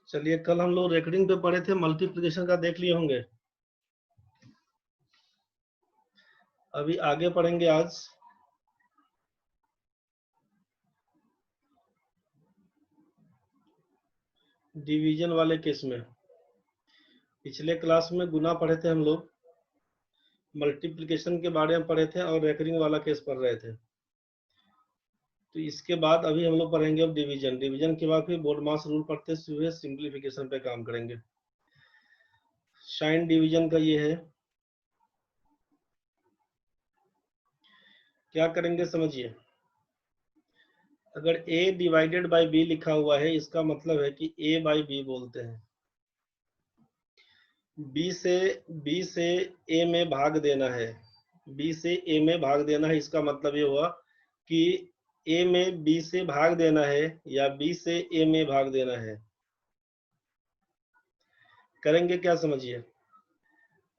चलिए, कल हम लोग रेकरिंग पे पढ़े थे, मल्टीप्लिकेशन का देख लिए होंगे। अभी आगे पढ़ेंगे आज डिवीजन वाले केस में। पिछले क्लास में गुना पढ़े थे हम लोग, मल्टीप्लिकेशन के बारे में पढ़े थे और रेकरिंग वाला केस पढ़ रहे थे। तो इसके बाद अभी हम लोग पढ़ेंगे अब डिवीजन। डिवीजन के बाद फिर बोर्ड मास रूल पढ़ते हुए सिंप्लीफिकेशन पे काम करेंगे। साइन डिवीजन का ये है, क्या करेंगे समझिए। अगर a डिवाइडेड बाई b लिखा हुआ है, इसका मतलब है कि a बाई b बोलते हैं। b से a में भाग देना है, b से a में भाग देना है, इसका मतलब ये हुआ कि a में b से भाग देना है या b से a में भाग देना है। करेंगे क्या समझिए।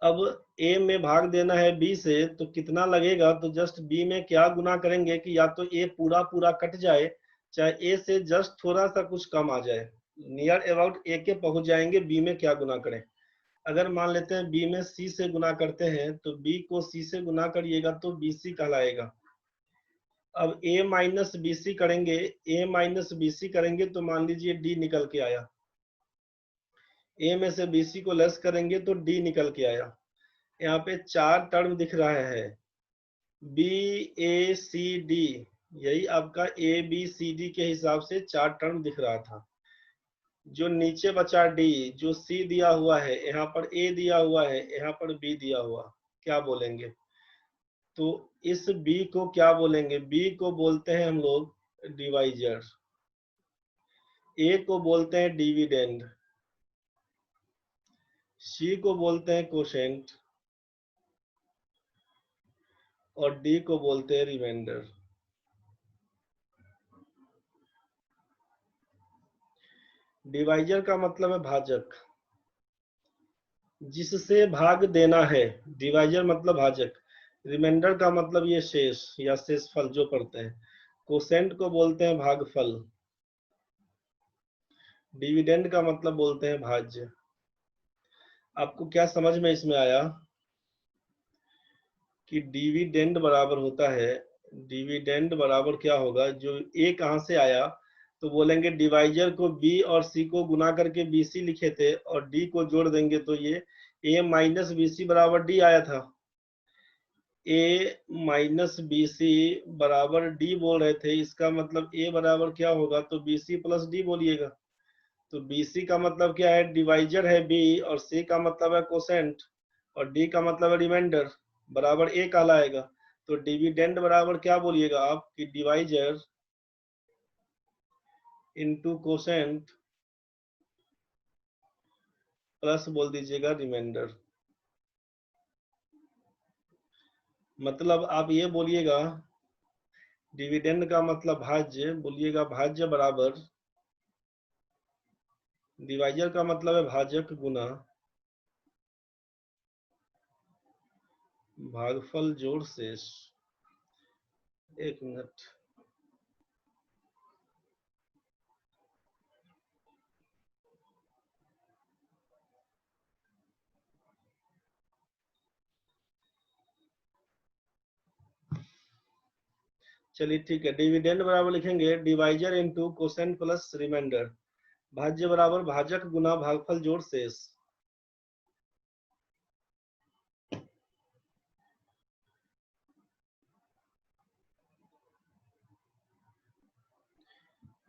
अब a में भाग देना है b से, तो कितना लगेगा, तो जस्ट b में क्या गुना करेंगे कि या तो a पूरा पूरा कट जाए, चाहे a से जस्ट थोड़ा सा कुछ कम आ जाए, नियर अबाउट a के पहुंच जाएंगे। b में क्या गुना करें। अगर मान लेते हैं b में c से गुना करते हैं, तो b को c से गुना करिएगा तो bc कहलाएगा। अब a माइनस bc करेंगे, a माइनस bc करेंगे तो मान लीजिए d निकल के आया। a में से bc को लेस करेंगे तो d निकल के आया। यहाँ पे चार टर्म दिख रहा है, बी ए सी डी, यही आपका ए बी सी डी के हिसाब से चार टर्म दिख रहा था। जो नीचे बचा डी, जो सी दिया हुआ है, यहाँ पर ए दिया हुआ है, यहाँ पर बी दिया हुआ, क्या बोलेंगे। तो इस बी को क्या बोलेंगे, बी को बोलते हैं हम लोग डिवाइजर, ए को बोलते हैं डिविडेंड, सी को बोलते हैं कोशेंट और डी को बोलते हैं रिमाइंडर। डिवाइजर का मतलब है भाजक, जिससे भाग देना है। डिवाइजर मतलब भाजक। रिमाइंडर का मतलब ये शेष या शेषफल जो पढ़ते हैं। कोसेंट को बोलते हैं भागफल। डिविडेंड का मतलब बोलते हैं भाज्य। आपको क्या समझ में इसमें आया कि डिविडेंड बराबर होता है, डिविडेंड बराबर क्या होगा, जो ए कहां से आया, तो बोलेंगे डिवाइजर को बी और सी को गुना करके बीसी लिखे थे और डी को जोड़ देंगे तो ये ए माइनस बीसी बराबर डी आया था। ए माइनस बी सी बराबर डी बोल रहे थे, इसका मतलब ए बराबर क्या होगा, तो बी सी प्लस डी बोलिएगा। तो बी सी का मतलब क्या है, डिवाइजर है बी, और सी का मतलब है कोसेंट, और डी का मतलब है रिमाइंडर, बराबर ए कहलाएगा। तो डिविडेंड बराबर क्या बोलिएगा आप कि डिवाइजर इंटू कोसेंट प्लस बोल दीजिएगा रिमाइंडर। मतलब आप ये बोलिएगा, डिविडेंड का मतलब भाज्य, बोलिएगा भाज्य बराबर, डिवाइजर का मतलब है भाजक गुना भागफल जोड़ शेष। एक मिनट, चलिए ठीक है। डिविडेंड बराबर लिखेंगे divisor into quotient plus remainder, भाज्य बराबर भाजक गुना भागफल जोड़ शेष।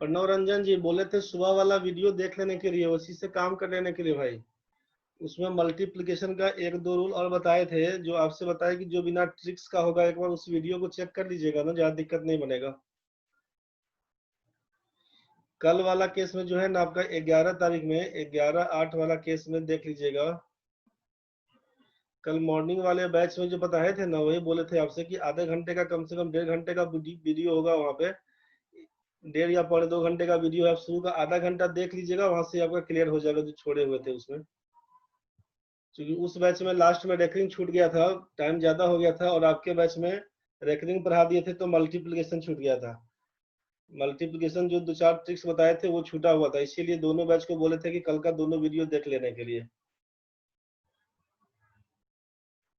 प्रणव रंजन जी बोले थे सुबह वाला वीडियो देख लेने के लिए, उसी से काम कर लेने के लिए भाई। उसमें मल्टीप्लिकेशन का एक दो रूल और बताए थे, जो आपसे बताए कि जो बिना ट्रिक्स का होगा, एक बार उस वीडियो को चेक कर लीजिएगा ना, ज्यादा दिक्कत नहीं बनेगा। कल वाला केस में जो है ना आपका 11 तारीख में 11/8 वाला केस में देख लीजिएगा। कल मॉर्निंग वाले बैच में जो बताए थे ना, वही बोले थे आपसे कि आधे घंटे का, कम से कम 1.5 घंटे का वीडियो होगा वहां पे। 1.5 या 1.25 घंटे का वीडियो है, शुरू का आधा घंटा देख लीजिएगा, वहां से आपका क्लियर हो जाएगा जो छोड़े हुए थे उसमें। क्योंकि उस बैच में लास्ट में रेकरिंग छूट गया था, टाइम ज्यादा हो गया था, और आपके बैच में रेकरिंग पढ़ा दिए थे तो मल्टीप्लिकेशन छूट गया था। मल्टीप्लिकेशन जो 2-4 ट्रिक्स बताए थे वो छूटा हुआ था, इसीलिए दोनों बैच को बोले थे कि कल का दोनों वीडियो देख लेने के लिए।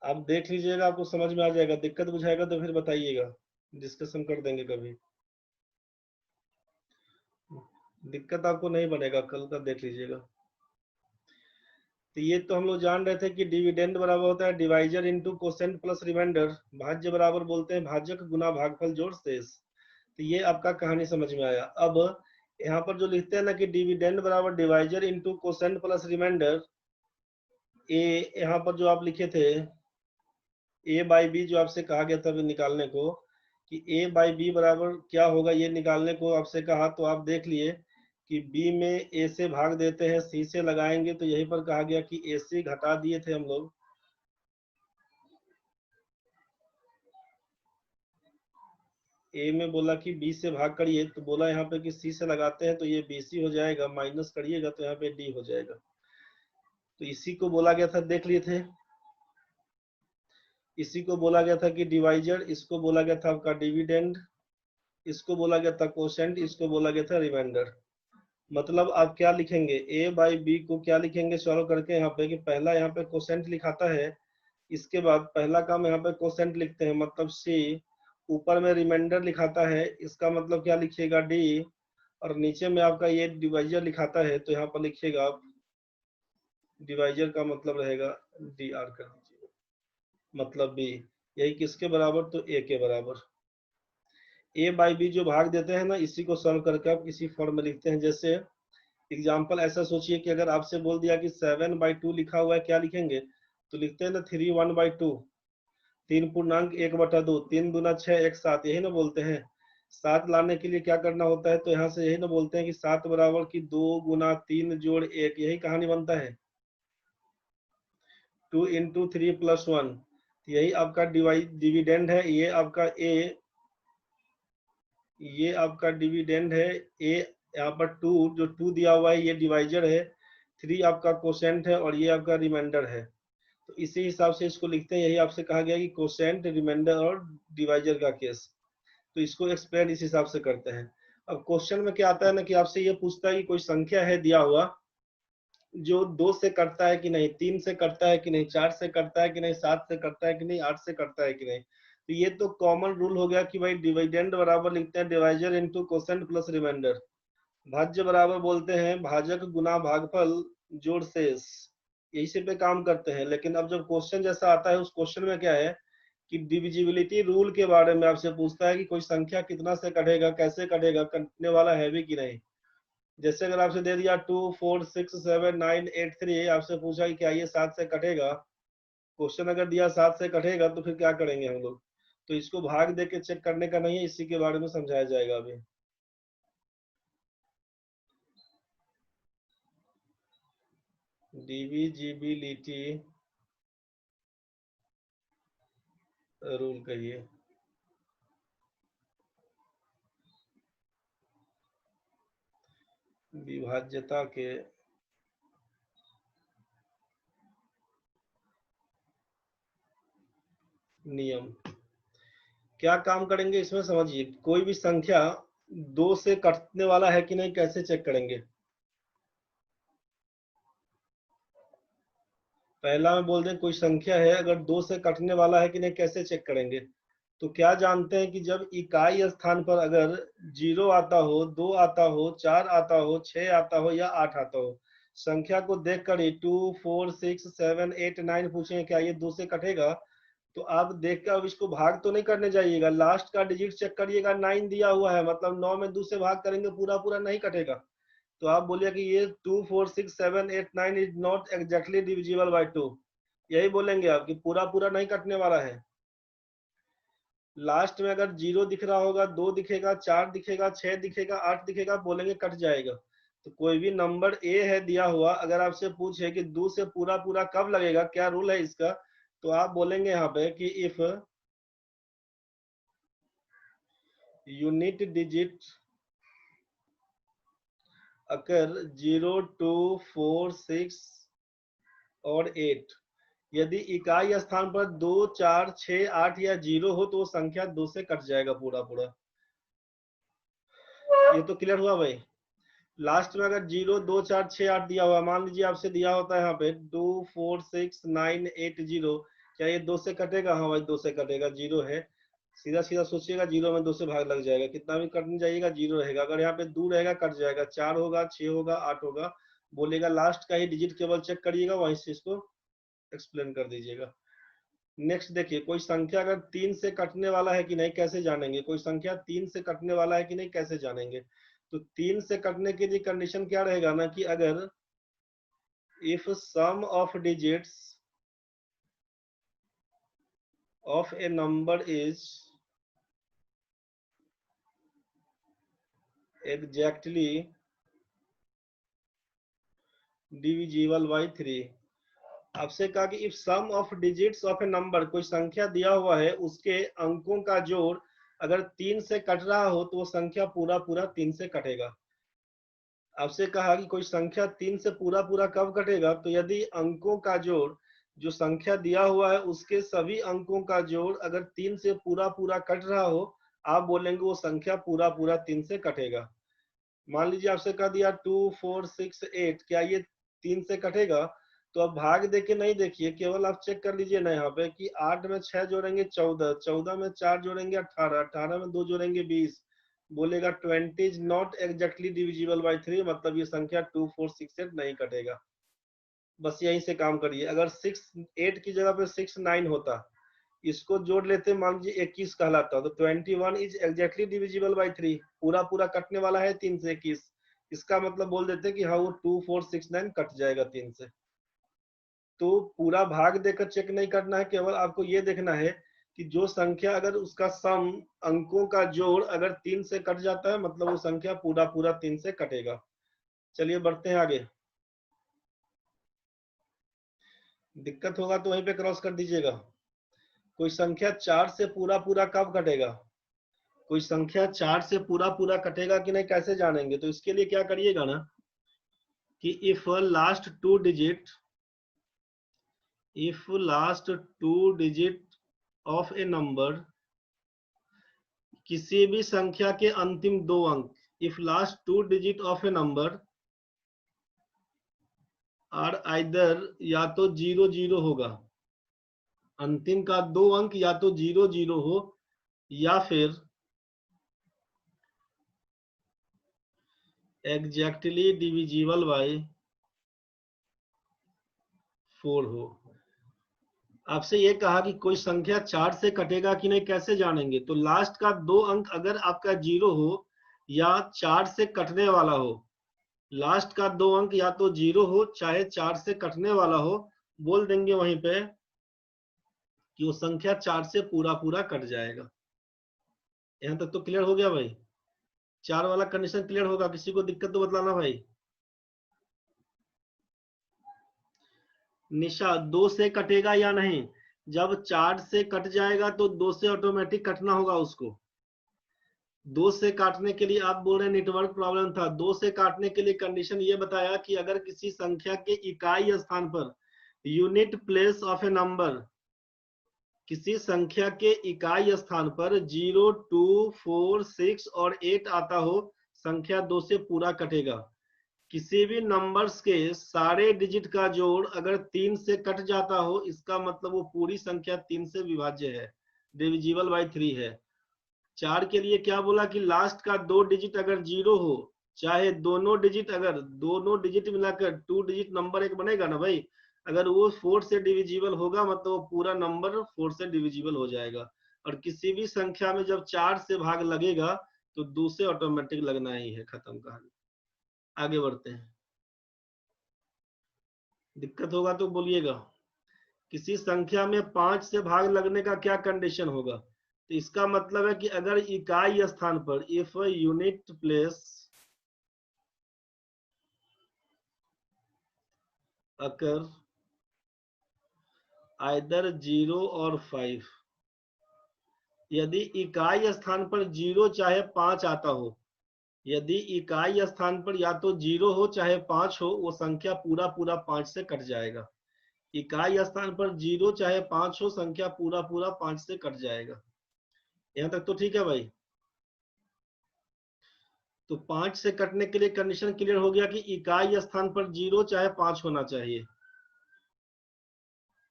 आप देख लीजिएगा, आपको समझ में आ जाएगा। दिक्कत बुझाएगा तो फिर बताइएगा, डिस्कशन कर देंगे कभी। दिक्कत आपको नहीं बनेगा, कल का देख लीजिएगा। तो ये तो हम लोग जान रहे थे कि डिविडेंड बराबर होता है divisor into quotient plus remainder. भाज्य बराबर बोलते हैं भाजक गुना भागफल जोड़ शेष। तो ये आपका कहानी समझ में आया। अब यहाँ पर जो लिखते हैं ना कि डिविडेंड बराबर divisor into quotient plus remainder, ए यहाँ पर जो आप लिखे थे ए बाई बी, जो आपसे कहा गया था अभी निकालने को कि ए बाई बी बराबर क्या होगा, ये निकालने को आपसे कहा, तो आप देख लिए कि बी में ए से भाग देते हैं, सी से लगाएंगे, तो यहीं पर कहा गया कि ए से घटा दिए थे हम लोग। ए में बोला कि बी से भाग करिए, तो बोला यहाँ पे कि सी से लगाते हैं तो ये बी सी हो जाएगा, माइनस करिएगा तो यहाँ पे डी हो जाएगा। तो इसी को बोला गया था, देख लिए थे, इसी को बोला गया था कि डिवाइजर, इसको बोला गया था आपका डिविडेंड, इसको बोला गया था कोसेंट, इसको बोला गया था रिमाइंडर। मतलब आप क्या लिखेंगे, ए बाई बी को क्या लिखेंगे सॉल्व करके यहाँ पे कि पहला यहाँ पे कोसेंट लिखाता है, इसके बाद पहला काम यहाँ पे कोसेंट लिखते हैं मतलब सी, ऊपर में रिमाइंडर लिखाता है, इसका मतलब क्या लिखिएगा डी, और नीचे में आपका ये डिवाइजर लिखाता है तो यहाँ पर लिखिएगा आप डिवाइजर का मतलब रहेगा डी आर कर दीजिएगा, मतलब बी। यही किसके बराबर, तो ए के बराबर। ए बाई बी जो भाग देते हैं ना, इसी को सॉल्व करके आप इसी फॉर्म में लिखते हैं। जैसे एग्जाम्पल ऐसा सोचिए कि अगर आपसे बोल दिया कि 7/2 लिखा हुआ है, क्या लिखेंगे, तो लिखते हैं ना 3/1/2, 3 पूर्णांक 1/2, 3 दूना 6 एक 7, यही ना बोलते हैं। 7 लाने के लिए क्या करना होता है, तो यहाँ से यही ना बोलते हैं कि 7 बराबर की 2 गुना 3 जोड़ 1, यही कहानी बनता है, 2 × 3 + 1। यही आपका डिविडेंड है, ये आपका ए, ये आपका डिविडेंड है ए। यहाँ पर 2 जो 2 दिया हुआ है ये डिवाइजर है, 3 आपका कोसेंट है और ये आपका रिमाइंडर है। तो इसी हिसाब से इसको लिखते हैं। यही आपसे कहा गया कि कोसेंट, रिमाइंडर और डिवाइजर का केस, तो इसको एक्सप्लेन इस हिसाब से करते हैं। अब क्वेश्चन में क्या आता है ना कि आपसे ये पूछता है कि कोई संख्या है दिया हुआ जो 2 से कटता है कि नहीं, 3 से कटता है कि नहीं, 4 से कटता है कि नहीं, 7 से कटता है कि नहीं, 8 से कटता है कि नहीं। तो ये तो कॉमन रूल हो गया कि भाई डिविडेंड बराबर लिखते हैं divisor into quotient plus remainder. भाज्य बराबर बोलते हैं भाजक गुना भागफल जोड़ शेष। यही से पे काम करते हैं। लेकिन अब जब क्वेश्चन जैसा आता है, उस क्वेश्चन में क्या है कि डिविजिबिलिटी रूल के बारे में आपसे पूछता है कि कोई संख्या कितना से कटेगा, कैसे कटेगा, कटने वाला है भी कि नहीं। जैसे अगर आपसे दे दिया 2 4 6 7 9 8 3, आपसे पूछा कि क्या ये 7 से कटेगा, क्वेश्चन अगर दिया 7 से कटेगा तो फिर क्या करेंगे हम लोग। तो इसको भाग दे के चेक करने का नहीं है, इसी के बारे में समझाया जाएगा अभी। डिविजिबिलिटी रूल कहिए, विभाज्यता के नियम। क्या काम करेंगे इसमें समझिए, कोई भी संख्या 2 से कटने वाला है कि नहीं कैसे चेक करेंगे। पहला में बोल दें कोई संख्या है अगर 2 से कटने वाला है कि नहीं कैसे चेक करेंगे। तो क्या जानते हैं कि जब इकाई स्थान पर अगर 0 आता हो, 2 आता हो, 4 आता हो, 6 आता हो या 8 आता हो, संख्या को देखकर ही 2 4 6 7 8 9 पूछें क्या ये 2 से कटेगा, तो आप देख कर अब इसको भाग तो नहीं करने जाइएगा, लास्ट का डिजिट चेक करिएगा, 9 दिया हुआ है, मतलब 9 में 2 से भाग करेंगे पूरा पूरा नहीं कटेगा। तो आप बोलिए कि ये 2 4 6 7 8 9 is not exactly divisible bye 2, यही बोलेंगे आप कि पूरा पूरा नहीं कटने वाला है। लास्ट में अगर 0 दिख रहा होगा, 2 दिखेगा, 4 दिखेगा, 6 दिखेगा, 8 दिखेगा, बोलेंगे कट जाएगा। तो कोई भी नंबर ए है दिया हुआ, अगर आपसे पूछे कि 2 से पूरा पूरा कब लगेगा, क्या रूल है इसका, तो आप बोलेंगे यहाँ पे कि इफ यूनिट डिजिट अगर 0 2 4 6 और 8, यदि इकाई स्थान पर 2 4 6 8 या 0 हो तो वो संख्या 2 से कट जाएगा पूरा पूरा। ये तो क्लियर हुआ भाई। लास्ट में अगर 0 2 4 6 8 दिया हुआ, मान लीजिए आपसे दिया होता है यहाँ पे 2 4 6 9 8 0, क्या ये 2 से कटेगा? हाँ भाई 2 से कटेगा, 0 है। सीधा सीधा सोचिएगा, 0 में 2 से भाग लग जाएगा, कितना भी कटने जाइएगा 0 रहेगा। अगर यहाँ पे 2 रहेगा कट जाएगा, 4 होगा 6 होगा 8 होगा, बोलेगा लास्ट का ही डिजिट केवल चेक करिएगा, वहीं से इसको एक्सप्लेन कर दीजिएगा। नेक्स्ट देखिए, कोई संख्या अगर 3 से कटने वाला है कि नहीं कैसे जानेंगे? कोई संख्या 3 से कटने वाला है कि नहीं कैसे जानेंगे? तो 3 से कटने के लिए कंडीशन क्या रहेगा ना कि अगर if sum of digits of a number is exactly divisible by 3। आपसे कहा कि if sum of digits of a number, कोई संख्या दिया हुआ है उसके अंकों का जोड़ अगर 3 से कट रहा हो तो वो संख्या पूरा पूरा 3 से कटेगा। आपसे कहा कि कोई संख्या 3 से पूरा पूरा कब कटेगा? तो यदि अंकों का जोड़, जो संख्या दिया हुआ है उसके सभी अंकों का जोड़ अगर 3 से पूरा पूरा कट रहा हो, आप बोलेंगे वो संख्या पूरा पूरा 3 से कटेगा। मान लीजिए आपसे कह दिया 2 4 6 8, क्या ये 3 से कटेगा? तो अब भाग दे के नहीं देखिए, केवल आप चेक कर लीजिए ना यहाँ पे कि 8 में 6 जोड़ेंगे 14, 14 में 4 जोड़ेंगे 18, 18 में 2 जोड़ेंगे 20, बोलेगा 20 is not exactly divisible by 3, मतलब ये संख्या 2 4 6 8 नहीं कटेगा। बस यहीं से काम करिए। अगर 6 8 की जगह पे 6 9 होता, इसको जोड़ लेते, मान लीजिए 21 कहलाता, तो 21 इज एग्जैक्टली डिविजिबल बाई 3, पूरा पूरा कटने वाला है 3 से 21, इसका मतलब बोल देते कि हाँ वो 2 4 6 9 कट जाएगा 3 से। तो पूरा भाग देकर चेक नहीं करना है, केवल आपको ये देखना है कि जो संख्या अगर उसका सम, अंकों का जोड़ अगर 3 से कट जाता है, मतलब वो संख्या पूरा पूरा 3 से कटेगा। चलिए बढ़ते हैं आगे। दिक्कत होगा तो वहीं पे क्रॉस कर दीजिएगा। कोई संख्या 4 से पूरा पूरा कब कटेगा? कोई संख्या 4 से पूरा पूरा कटेगा कि नहीं कैसे जानेंगे? तो इसके लिए क्या करिएगा ना कि if last two digit of a number, किसी भी संख्या के अंतिम 2 अंक, if last 2 digit of a number are either, या तो 0 0 होगा, अंतिम का 2 अंक या तो 0 0 हो, या फिर एग्जैक्टली डिविजिबल बाय 4 हो। आपसे ये कहा कि कोई संख्या 4 से कटेगा कि नहीं कैसे जानेंगे? तो लास्ट का 2 अंक अगर आपका 0 हो या 4 से कटने वाला हो, लास्ट का 2 अंक या तो 0 हो चाहे 4 से कटने वाला हो, बोल देंगे वहीं पे कि वो संख्या 4 से पूरा पूरा कट जाएगा। यहां तक तो क्लियर हो गया भाई? 4 वाला कंडीशन क्लियर होगा? किसी को दिक्कत तो बतलाना भाई। निशा, 2 से कटेगा या नहीं? जब 4 से कट जाएगा तो 2 से ऑटोमेटिक कटना होगा उसको। 2 से काटने के लिए आप बोल रहे हैं नेटवर्क प्रॉब्लम था, 2 से काटने के लिए कंडीशन ये बताया कि अगर किसी संख्या के इकाई स्थान पर, unit place of a number, किसी संख्या के इकाई स्थान पर 0 2 4 6 और 8 आता हो, संख्या 2 से पूरा कटेगा। किसी भी नंबर्स के सारे डिजिट का जोड़ अगर 3 से कट जाता हो, इसका मतलब वो पूरी संख्या 3 से विभाज्य है, डिविजिबल बाई 3 है। 4 के लिए क्या बोला कि लास्ट का 2 डिजिट अगर 0 हो, चाहे दोनों डिजिट मिलाकर 2 डिजिट नंबर एक बनेगा ना भाई, अगर वो 4 से डिविजिबल होगा मतलब वो पूरा नंबर 4 से डिविजिबल हो जाएगा। और किसी भी संख्या में जब 4 से भाग लगेगा तो 2 से ऑटोमेटिक लगना ही है, खत्म कहानी। आगे बढ़ते हैं। दिक्कत होगा तो बोलिएगा। किसी संख्या में 5 से भाग लगने का क्या कंडीशन होगा? तो इसका मतलब है कि अगर इकाई स्थान पर, if unit place occur either 0 और 5, यदि इकाई स्थान पर 0 चाहे 5 आता हो, यदि इकाई स्थान पर या तो 0 हो चाहे 5 हो, वो संख्या पूरा पूरा 5 से कट जाएगा। इकाई स्थान पर 0 चाहे 5 हो, संख्या पूरा पूरा 5 से कट जाएगा। यहां तक तो ठीक है भाई? तो 5 से कटने के लिए कंडीशन क्लियर हो गया कि इकाई स्थान पर 0 चाहे 5 होना चाहिए।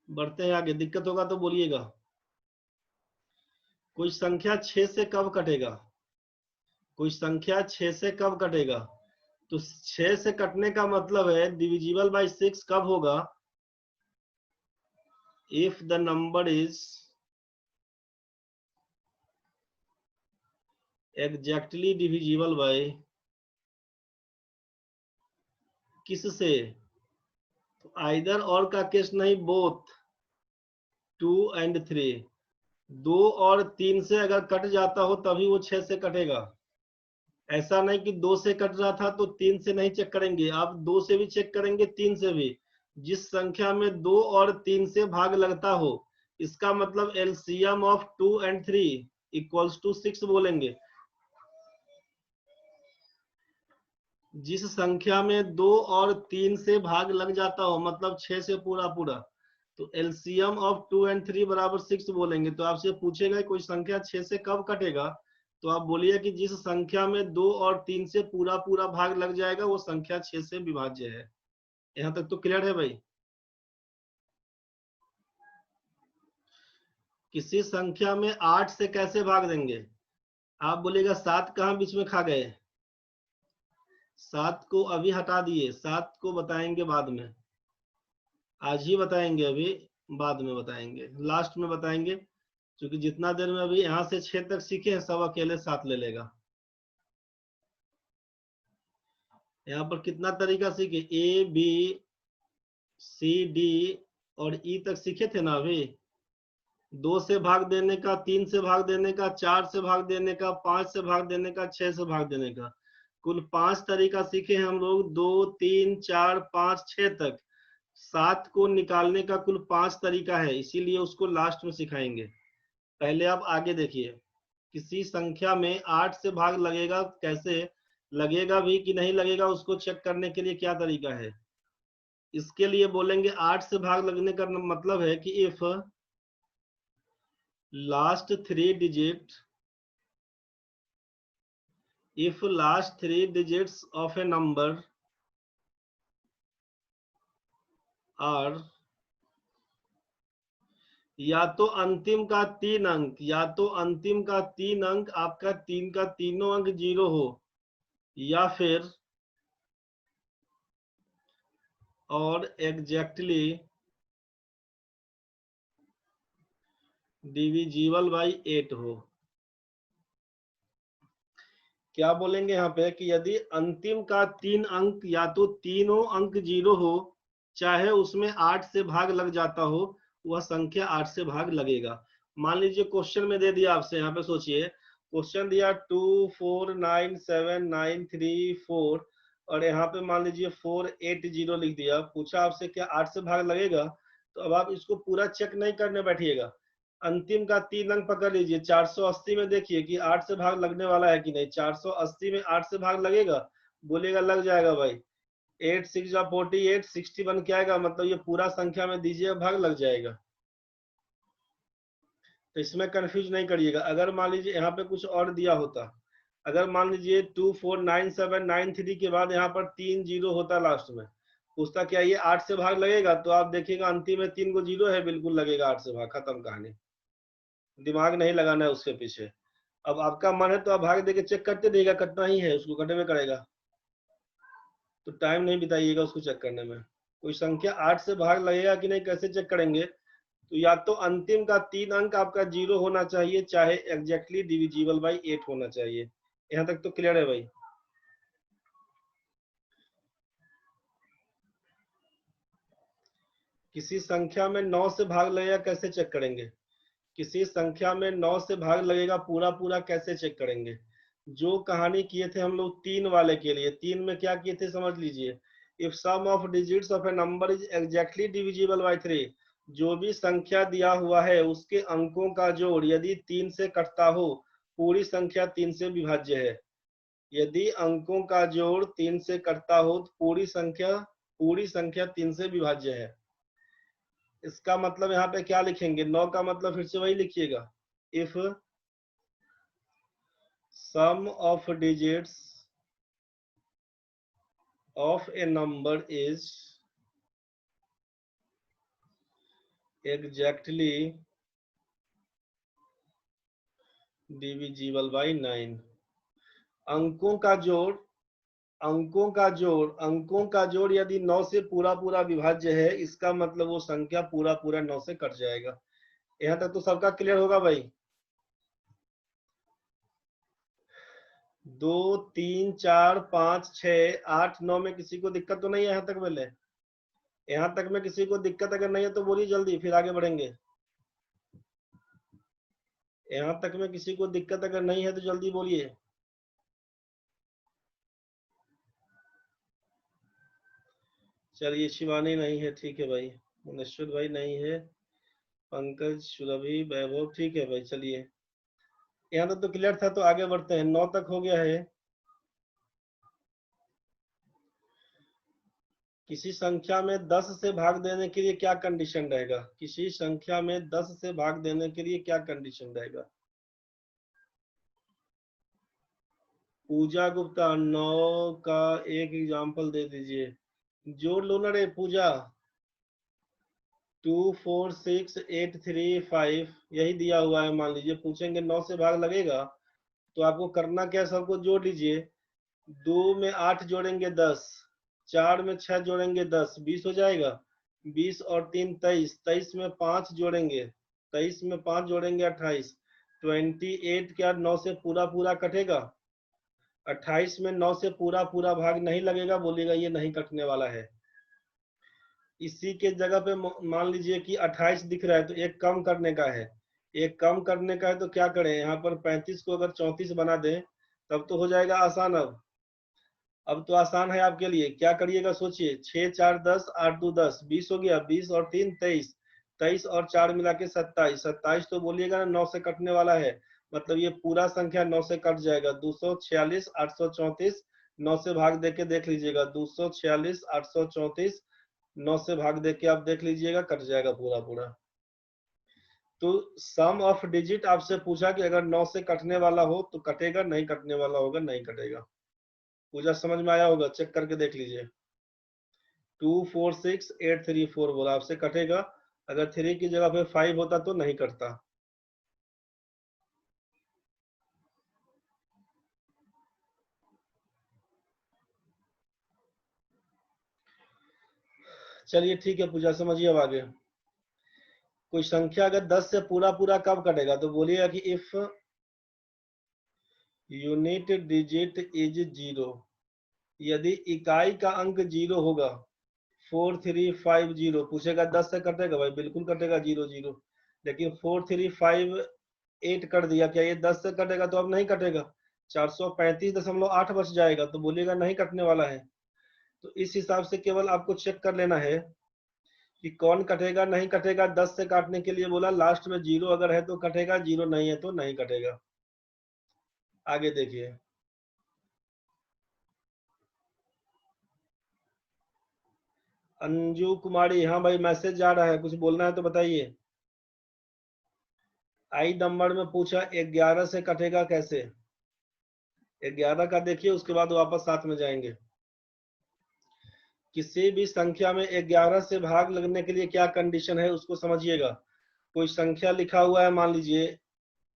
बढ़ते हैं आगे, दिक्कत होगा तो बोलिएगा। कोई संख्या 6 से कब कटेगा? कोई संख्या 6 से कब कटेगा? तो 6 से कटने का मतलब है डिविजिबल बाय 6 कब होगा? If the number is exactly divisible bye किससे? तो आइदर और का केस नहीं, बोथ 2 एंड 3। 2 और 3 से अगर कट जाता हो तभी वो 6 से कटेगा। ऐसा नहीं कि 2 से कट रहा था तो 3 से नहीं चेक करेंगे, आप 2 से भी चेक करेंगे, 3 से भी। जिस संख्या में 2 और 3 से भाग लगता हो, इसका मतलब LCM of 2 and 3 equals to 6 बोलेंगे। जिस संख्या में 2 और 3 से भाग लग जाता हो, मतलब 6 से पूरा पूरा, तो एलसीएम ऑफ 2 एंड 3 बराबर 6 बोलेंगे। तो आपसे पूछेगा कोई संख्या 6 से कब कटेगा, तो आप बोलिए कि जिस संख्या में 2 और 3 से पूरा पूरा भाग लग जाएगा वो संख्या 6 से विभाज्य है। यहाँ तक तो क्लियर है भाई? किसी संख्या में 8 से कैसे भाग देंगे? आप बोलेगा 7 कहाँ बीच में खा गए? 7 को अभी हटा दिए, 7 को बताएंगे बाद में, आज ही बताएंगे, अभी बाद में बताएंगे, लास्ट में बताएंगे। क्योंकि जितना देर में अभी यहाँ से 6 तक सीखे हैं सब अकेले 7 ले लेगा। यहाँ पर कितना तरीका सीखे? ए बी सी डी और ई तक सीखे थे ना अभी। 2 से भाग देने का, 3 से भाग देने का, 4 से भाग देने का, 5 से भाग देने का, 6 से भाग देने का। कुल 5 तरीका सीखे हैं हम लोग, 2 3 4 5 6 तक। 7 को निकालने का कुल 5 तरीका है, इसीलिए उसको लास्ट में सिखाएंगे। पहले आप आगे देखिए, किसी संख्या में 8 से भाग लगेगा, कैसे लगेगा भी कि नहीं लगेगा उसको चेक करने के लिए क्या तरीका है। इसके लिए बोलेंगे 8 से भाग लगने का मतलब है कि if last 3 digit if last 3 digits of a number are या तो अंतिम का 3 अंक, या तो अंतिम का 3 अंक आपका 3 का तीनों अंक 0 हो, या फिर और एग्जैक्टली डिविजिबल बाई 8 हो। क्या बोलेंगे यहाँ पे कि यदि अंतिम का 3 अंक या तो तीनों अंक 0 हो, चाहे उसमें 8 से भाग लग जाता हो, वह संख्या 8 से भाग लगेगा। मान लीजिए क्वेश्चन में दे दिया आपसे, यहाँ पे सोचिए क्वेश्चन दिया 2 4 9 7 9 3 4 और यहाँ पे मान लीजिए 4 8 0 लिख दिया। पूछा आपसे क्या 8 से भाग लगेगा? तो अब आप इसको पूरा चेक नहीं करने बैठिएगा, अंतिम का 3 अंक पकड़ लीजिए। 480 में देखिए कि 8 से भाग लगने वाला है कि नहीं। 480 में 8 से भाग लगेगा? बोलेगा लग जाएगा भाई। 8 6 48, 60 बन के आएगा, मतलब ये पूरा संख्या में दीजिए भाग लग जाएगा। तो इसमें कंफ्यूज नहीं करिएगा। अगर मान लीजिए यहाँ पे कुछ और दिया होता, अगर मान लीजिए 2 4 9 7 9 3 के बाद यहाँ पर 3 0 होता लास्ट में, पूछता क्या ये 8 से भाग लगेगा? तो आप देखिएगा अंतिम में 3 को 0 है, बिल्कुल लगेगा 8 से भाग, खत्म कहानी। दिमाग नहीं लगाना है उसके पीछे। अब आपका मन है तो आप भाग देके चेक करते रहिएगा, कटना ही है उसको, कटे में करेगा। तो टाइम नहीं बिताइएगा उसको चेक करने में। कोई संख्या 8 से भाग लगेगा कि नहीं कैसे चेक करेंगे? तो या तो अंतिम का 3 अंक आपका 0 होना चाहिए, चाहे एग्जैक्टली डिविजिबल बाई 8 होना चाहिए। यहाँ तक तो क्लियर है भाई? किसी संख्या में 9 से भाग लगेगा कैसे चेक करेंगे? किसी संख्या में 9 से भाग लगेगा पूरा पूरा कैसे चेक करेंगे? जो कहानी किए थे हम लोग 3 वाले के लिए, 3 में क्या किए थे समझ लीजिए। If sum of digits of a number is exactly divisible by 3, जो भी संख्या दिया हुआ है उसके अंकों का जोड़ यदि 3 से कटता हो, पूरी संख्या 3 से विभाज्य है। यदि अंकों का जोड़ 3 से कटता हो तो पूरी संख्या 3 से विभाज्य है। इसका मतलब यहाँ पे क्या लिखेंगे? 9 का मतलब फिर से वही लिखिएगा, if sum of digits of a number is exactly divisible by 9। अंकों का जोड़ अंकों का जोड़ यदि 9 से पूरा पूरा विभाज्य है, इसका मतलब वो संख्या पूरा पूरा 9 से कट जाएगा। यहाँ तक तो सबका क्लियर होगा भाई। 2 3 4 5 6 8 9 में किसी को दिक्कत तो नहीं है यहाँ तक? पहले यहाँ तक में किसी को दिक्कत अगर नहीं है तो बोलिए जल्दी, फिर आगे बढ़ेंगे। यहाँ तक में किसी को दिक्कत अगर नहीं है तो जल्दी बोलिए। चलिए, शिवानी नहीं है, ठीक है भाई। मुनश्वर भाई नहीं है, पंकज, सुरभि, वैभव, ठीक है भाई। चलिए, यहाँ तक तो क्लियर था, तो आगे बढ़ते हैं। 9 तक हो गया है। किसी संख्या में 10 से भाग देने के लिए क्या कंडीशन रहेगा? किसी संख्या में 10 से भाग देने के लिए क्या कंडीशन रहेगा? पूजा गुप्ता, 9 का एक एग्जांपल दे दीजिए। जोड़ लो ना रे पूजा। 2 4 6 8 3 5 यही दिया हुआ है। मान लीजिए पूछेंगे 9 से भाग लगेगा, तो आपको करना क्या, सबको जोड़ लीजिए। 2 में 8 जोड़ेंगे 10, 4 में 6 जोड़ेंगे 10, 20 हो जाएगा। 20 और 3 23, 23 में 5 जोड़ेंगे, 23 में 5 जोड़ेंगे 28, 28 क्या 9 से पूरा पूरा कटेगा? 28 में 9 से पूरा पूरा भाग नहीं लगेगा, बोलिएगा ये नहीं कटने वाला है। इसी के जगह पे मान लीजिए कि 28 दिख रहा है, तो एक कम करने का है। एक कम करने का है तो क्या करें, यहाँ पर 35 को अगर 34 बना दें तब तो हो जाएगा आसान। अब तो आसान है आपके लिए। क्या करिएगा सोचिए। 6 4 10, 8 2 10, 20 हो गया। 20 और 3 23, 23 और 4 मिला के 27, 27 तो बोलिएगा ना 9 से कटने वाला है। मतलब ये पूरा संख्या 9 से कट जाएगा। 246 834 9 से भाग देके देख लीजिएगा। 246 834 9 से भाग देके आप देख लीजिएगा, कट जाएगा पूरा पूरा। तो सम ऑफ डिजिट आपसे पूछा कि अगर 9 से कटने वाला हो तो कटेगा, नहीं कटने वाला होगा नहीं कटेगा। पूजा समझ में आया होगा, चेक करके देख लीजिए। 2 4 6 8 3 4 बोला, आपसे कटेगा। अगर 3 की जगह पे 5 होता तो नहीं कटता। चलिए ठीक है पूजा, समझिए अब आगे। कोई संख्या अगर 10 से पूरा पूरा कब कटेगा, तो बोलिएगा कि इफ यूनिट डिजिट इज 0, यदि इकाई का अंक 0 होगा। 4 3 5 0 पूछेगा 10 से कटेगा भाई, बिल्कुल कटेगा 0 0। लेकिन 4 3 5 8 कर दिया, क्या ये 10 से कटेगा? तो अब नहीं कटेगा। 435.8 बच जाएगा, तो बोलिएगा नहीं कटने वाला है। तो इस हिसाब से केवल आपको चेक कर लेना है कि कौन कटेगा नहीं कटेगा। 10 से काटने के लिए बोला, लास्ट में 0 अगर है तो कटेगा, 0 नहीं है तो नहीं कटेगा। आगे देखिए। अंजू कुमारी, हाँ भाई मैसेज जा रहा है, कुछ बोलना है तो बताइए। आई नंबर में पूछा 11 से कटेगा कैसे? 11 का देखिए, उसके बाद वापस साथ में जाएंगे। किसी भी संख्या में 11 से भाग लगने के लिए क्या कंडीशन है उसको समझिएगा। कोई संख्या लिखा हुआ है, मान लीजिए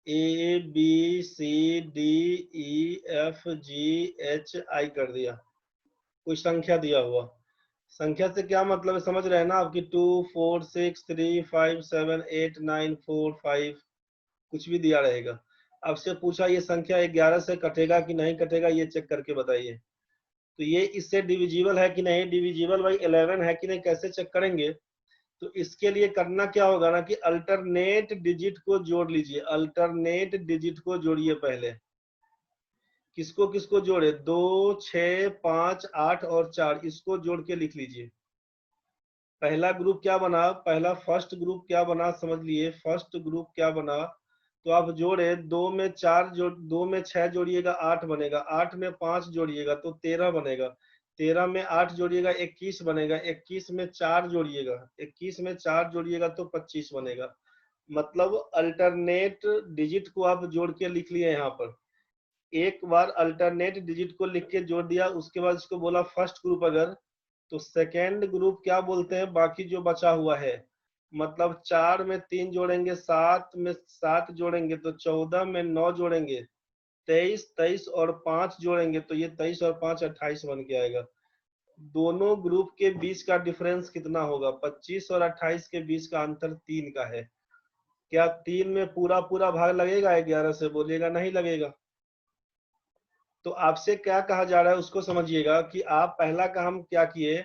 A B C D E F G H I कर दिया, कोई संख्या दिया हुआ। संख्या से क्या मतलब है, समझ रहे हैं ना आपकी? 2 4 6 3 5 7 8 9 4 5 कुछ भी दिया रहेगा। आपसे पूछा ये संख्या 11 से कटेगा कि नहीं कटेगा, ये चेक करके बताइए। तो ये इससे डिविजिबल है कि नहीं, डिविजिबल बाई 11 है कि नहीं, कैसे चेक करेंगे? तो इसके लिए करना क्या होगा ना कि अल्टरनेट डिजिट को जोड़ लीजिए। अल्टरनेट डिजिट को जोड़िए पहले। किसको किसको जोड़े? 2 6 5 8 और 4, इसको जोड़ के लिख लीजिए। पहला ग्रुप क्या बना, पहला फर्स्ट ग्रुप क्या बना, समझ लिए। फर्स्ट ग्रुप क्या बना, तो आप जोड़े। 2 में 4 जोड़, 2 में 6 जोड़िएगा 8 बनेगा। 8 में 5 जोड़िएगा तो 13 बनेगा। 13 में 8 जोड़िएगा 21 बनेगा। 21 में 4 जोड़िएगा, 21 में 4 जोड़िएगा तो 25 बनेगा। मतलब अल्टरनेट डिजिट को आप जोड़ के लिख लिए यहाँ पर। एक बार अल्टरनेट डिजिट को लिख के जोड़ दिया, उसके बाद इसको बोला फर्स्ट ग्रुप, अगर तो सेकेंड ग्रुप क्या बोलते हैं बाकी जो बचा हुआ है, मतलब 4 में 3 जोड़ेंगे, 7 में 7 जोड़ेंगे तो 14 में 9 जोड़ेंगे 23, 23 और 5 जोड़ेंगे तो ये 23 और 5 28 बन के आएगा। दोनों ग्रुप के बीच का डिफरेंस कितना होगा? 25 और 28 के बीच का अंतर 3 का है। क्या 3 में पूरा पूरा भाग लगेगा 11 से? बोलिएगा नहीं लगेगा। तो आपसे क्या कहा जा रहा है उसको समझिएगा कि आप पहला काम क्या किए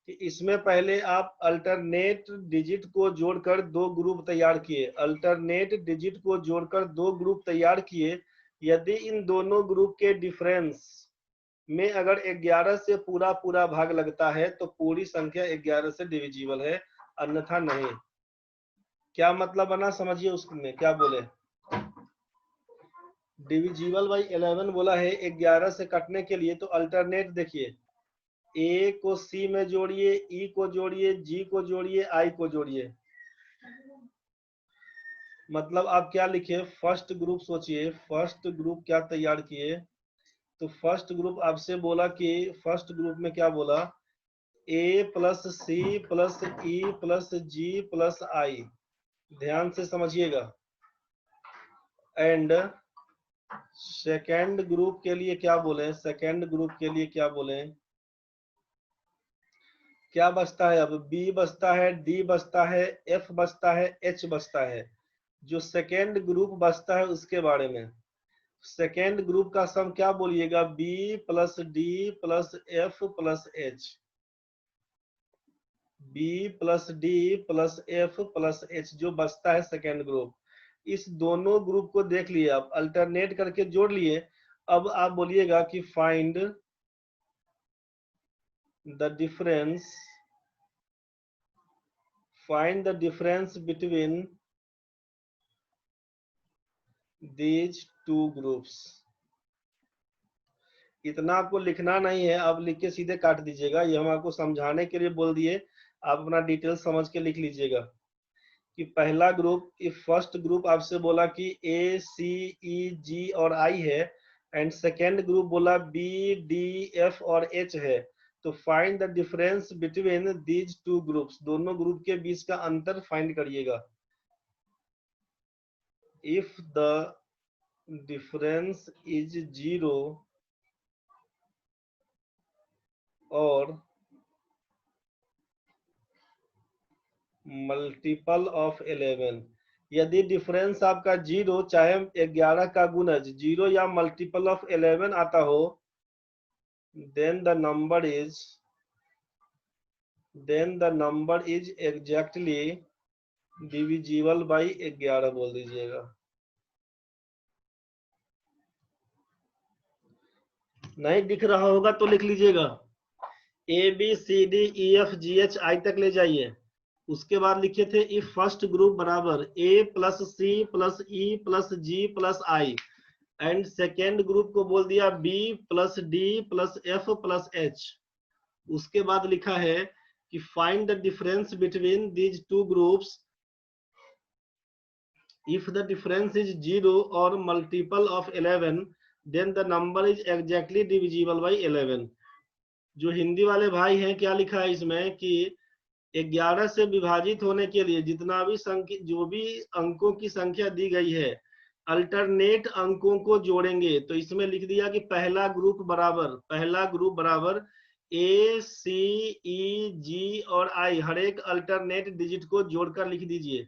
कि इसमें पहले आप अल्टरनेट डिजिट को जोड़कर 2 ग्रुप तैयार किए। अल्टरनेट डिजिट को जोड़कर 2 ग्रुप तैयार किए। यदि इन दोनों ग्रुप के डिफरेंस में अगर 11 से पूरा पूरा भाग लगता है तो पूरी संख्या 11 से डिविजिबल है, अन्यथा नहीं। क्या मतलब बना समझिए उसमें क्या बोले। डिविजिबल बाई 11 बोला है 11 से कटने के लिए, तो अल्टरनेट देखिए, ए को सी में जोड़िए, ई को जोड़िए, जी को जोड़िए, आई को जोड़िए। मतलब आप क्या लिखे? फर्स्ट ग्रुप सोचिए, फर्स्ट ग्रुप क्या तैयार किए? तो फर्स्ट ग्रुप आपसे बोला कि फर्स्ट ग्रुप में क्या बोला? A plus C plus E plus G plus I. ध्यान से समझिएगा। एंड सेकेंड ग्रुप के लिए क्या बोले? सेकेंड ग्रुप के लिए क्या बोले? क्या बचता है? अब बी बचता है, डी बचता है, एफ बचता है, एच बचता है। जो सेकेंड ग्रुप बचता है उसके बारे में, सेकेंड ग्रुप का सम क्या बोलिएगा? B plus D plus F plus H. B plus D plus F plus H जो बचता है सेकेंड ग्रुप। इस दोनों ग्रुप को देख लिए, आप अल्टरनेट करके जोड़ लिए। अब आप बोलिएगा कि find the difference, find the difference between these two groups. इतना आपको लिखना नहीं है, आप लिख के सीधे काट दीजिएगा। ये हम आपको समझाने के लिए बोल दिए, आप अपना डिटेल समझ के लिख लीजिएगा कि पहला ग्रुप, फर्स्ट ग्रुप आपसे बोला कि ए सी ई जी और आई है, एंड सेकेंड ग्रुप बोला बी डी एफ और एच है। तो find the difference between these two groups, दोनों ग्रुप के बीच का अंतर फाइंड करिएगा। इफ द डिफरेंस इज 0 और मल्टीपल ऑफ 11, यदि डिफरेंस आपका 0 चाहे 11 का गुणज 0 या मल्टीपल ऑफ 11 आता हो, then the number is exactly divisible by 11 बोल दीजिएगा। नहीं दिख रहा होगा तो लिख लीजिएगा, A B C D E F G H I तक ले जाइए। उसके बाद लिखे थे इफ फर्स्ट ग्रुप बराबर A plus C plus E plus G plus I, and second group को बोल दिया B plus D plus F plus H. उसके बाद लिखा है कि find the difference between these two groups if the difference is 0 और multiple of 11 then the number is exactly divisible by 11। जो हिंदी वाले भाई हैं क्या लिखा है इसमें कि 11 से विभाजित होने के लिए जितना भी संख्या, जो भी अंकों की संख्या दी गई है, अल्टरनेट अंकों को जोड़ेंगे। तो इसमें लिख दिया कि पहला ग्रुप बराबर ए सी ई जी और आई, हर एक अल्टरनेट डिजिट को जोड़कर लिख दीजिए।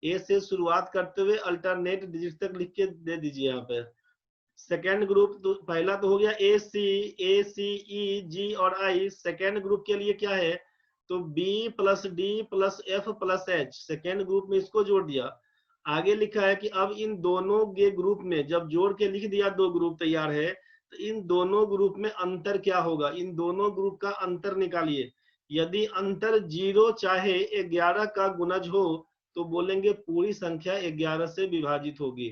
ए से शुरुआत करते हुए अल्टरनेट डिजिट तक लिख के दे दीजिए यहाँ पे। सेकेंड ग्रुप तो पहला तो हो गया ए सी ई जी और आई। सेकेंड ग्रुप के लिए क्या है? तो B plus D plus F plus H, second group में इसको जोड़ दिया। आगे लिखा है कि अब इन दोनों के ग्रुप में जब जोड़ के लिख दिया, 2 ग्रुप तैयार है, तो इन दोनों ग्रुप में अंतर क्या होगा? इन दोनों ग्रुप का अंतर निकालिए। यदि अंतर 0 चाहे 11 का गुणज हो तो बोलेंगे पूरी संख्या 11 से विभाजित होगी।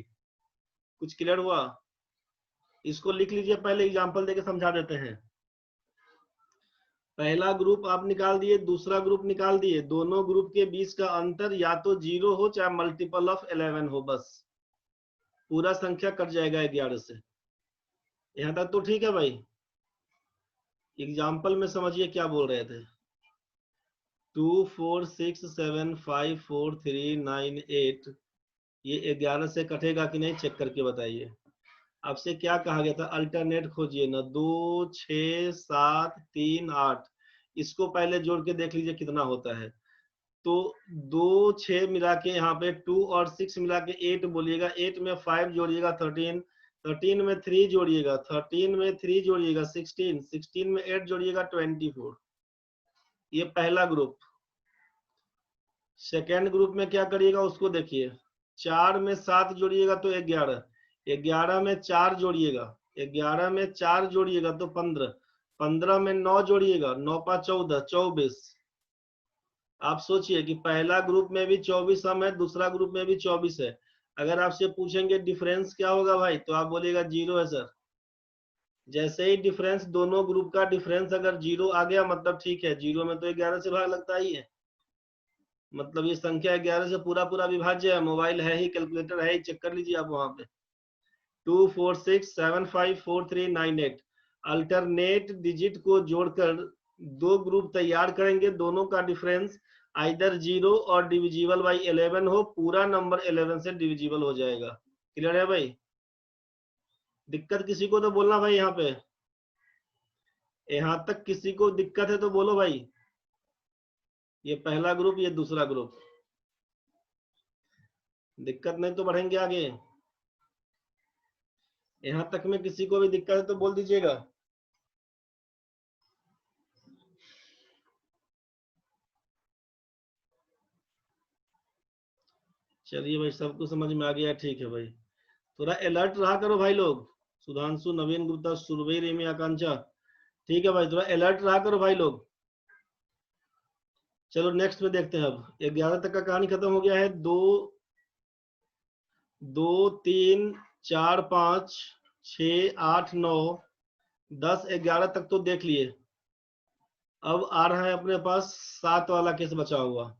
कुछ क्लियर हुआ? इसको लिख लीजिए, पहले एग्जांपल देके समझा देते हैं। पहला ग्रुप आप निकाल दिए, दूसरा ग्रुप निकाल दिए, दोनों ग्रुप के बीच का अंतर या तो 0 हो चाहे मल्टीपल ऑफ 11 हो, बस पूरा संख्या कट जाएगा 11 से। यहाँ तक तो ठीक है भाई। एग्जाम्पल में समझिए क्या बोल रहे थे। 2 4 6 7 5 4 3 9 8, ये 11 से कटेगा कि नहीं चेक करके बताइए। आपसे क्या कहा गया था, अल्टरनेट खोजिए ना। 2 6 7 3 8, इसको पहले जोड़ के देख लीजिए कितना होता है। तो 2 6 मिला के यहाँ पे 2 और 6 मिला के 8 बोलिएगा, 8 में 5 जोड़िएगा 13, 13 में 3 जोड़िएगा, 13 में 3 जोड़िएगा 16, 16 में 8 जोड़िएगा 24। ये पहला ग्रुप। सेकेंड ग्रुप में क्या करिएगा उसको देखिए। 4 में 7 जोड़िएगा तो 11, 11 में 4 जोड़िएगा, 11 में 4 जोड़िएगा तो 15, 15 में 9 जोड़िएगा, 9 पा 14, 24। आप सोचिए कि पहला ग्रुप में भी 24 सम है, दूसरा ग्रुप में भी 24 है। अगर आपसे पूछेंगे डिफरेंस क्या होगा भाई, तो आप बोलिएगा 0 है सर। जैसे ही डिफरेंस, दोनों ग्रुप का डिफरेंस अगर 0 आ गया मतलब ठीक है, 0 में तो 11 से भाग लगता ही है। मतलब ये संख्या 11 से पूरा पूरा विभाज्य है। मोबाइल है ही, कैलकुलेटर है ही, चेक कर लीजिए आप वहां पे। 2 4 6 7 5 4 3 9 8, अल्टरनेट डिजिट को जोड़कर दो ग्रुप तैयार करेंगे। दोनों का डिफरेंस आइदर 0 और डिविजिबल बाई 11 हो, पूरा नंबर 11 से डिविजिबल हो जाएगा। क्लियर है भाई? दिक्कत किसी को तो बोलना भाई। यहाँ पे यहाँ तक किसी को दिक्कत है तो बोलो भाई। ये पहला ग्रुप, ये दूसरा ग्रुप। दिक्कत नहीं तो बढ़ेंगे आगे। यहाँ तक में किसी को भी दिक्कत है तो बोल दीजिएगा। चलिए भाई, सबको समझ में आ गया, ठीक है भाई। थोड़ा अलर्ट रहा करो भाई लोग। सुधांशु, नवीन गुप्ता, सुरभि, रेमी, आकांक्षा, ठीक है भाई, थोड़ा अलर्ट रहा करो भाई लोग। चलो नेक्स्ट में देखते हैं। अब 11 तक का कहानी खत्म हो गया है। 2 2 3 4 5 6 8 9 10 11 तक तो देख लिए। अब आ रहा है अपने पास 7 वाला केस बचा हुआ।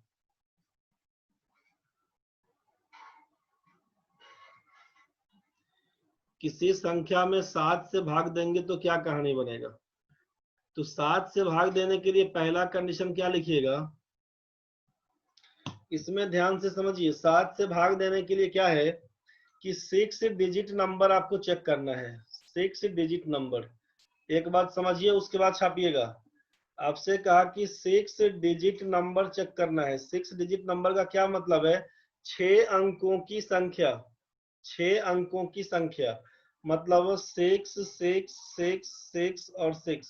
किसी संख्या में 7 से भाग देंगे तो क्या कहानी बनेगा। तो 7 से भाग देने के लिए पहला कंडीशन क्या लिखिएगा, इसमें ध्यान से समझिए। 7 से भाग देने के लिए क्या है कि 6 डिजिट नंबर आपको चेक करना है। 6 डिजिट नंबर, एक बात समझिए उसके बाद छापिएगा। आपसे कहा कि 6 डिजिट नंबर चेक करना है। 6 डिजिट नंबर का क्या मतलब है, 6 अंकों की संख्या। 6 अंकों की संख्या मतलब 6 6 6 6 और 6।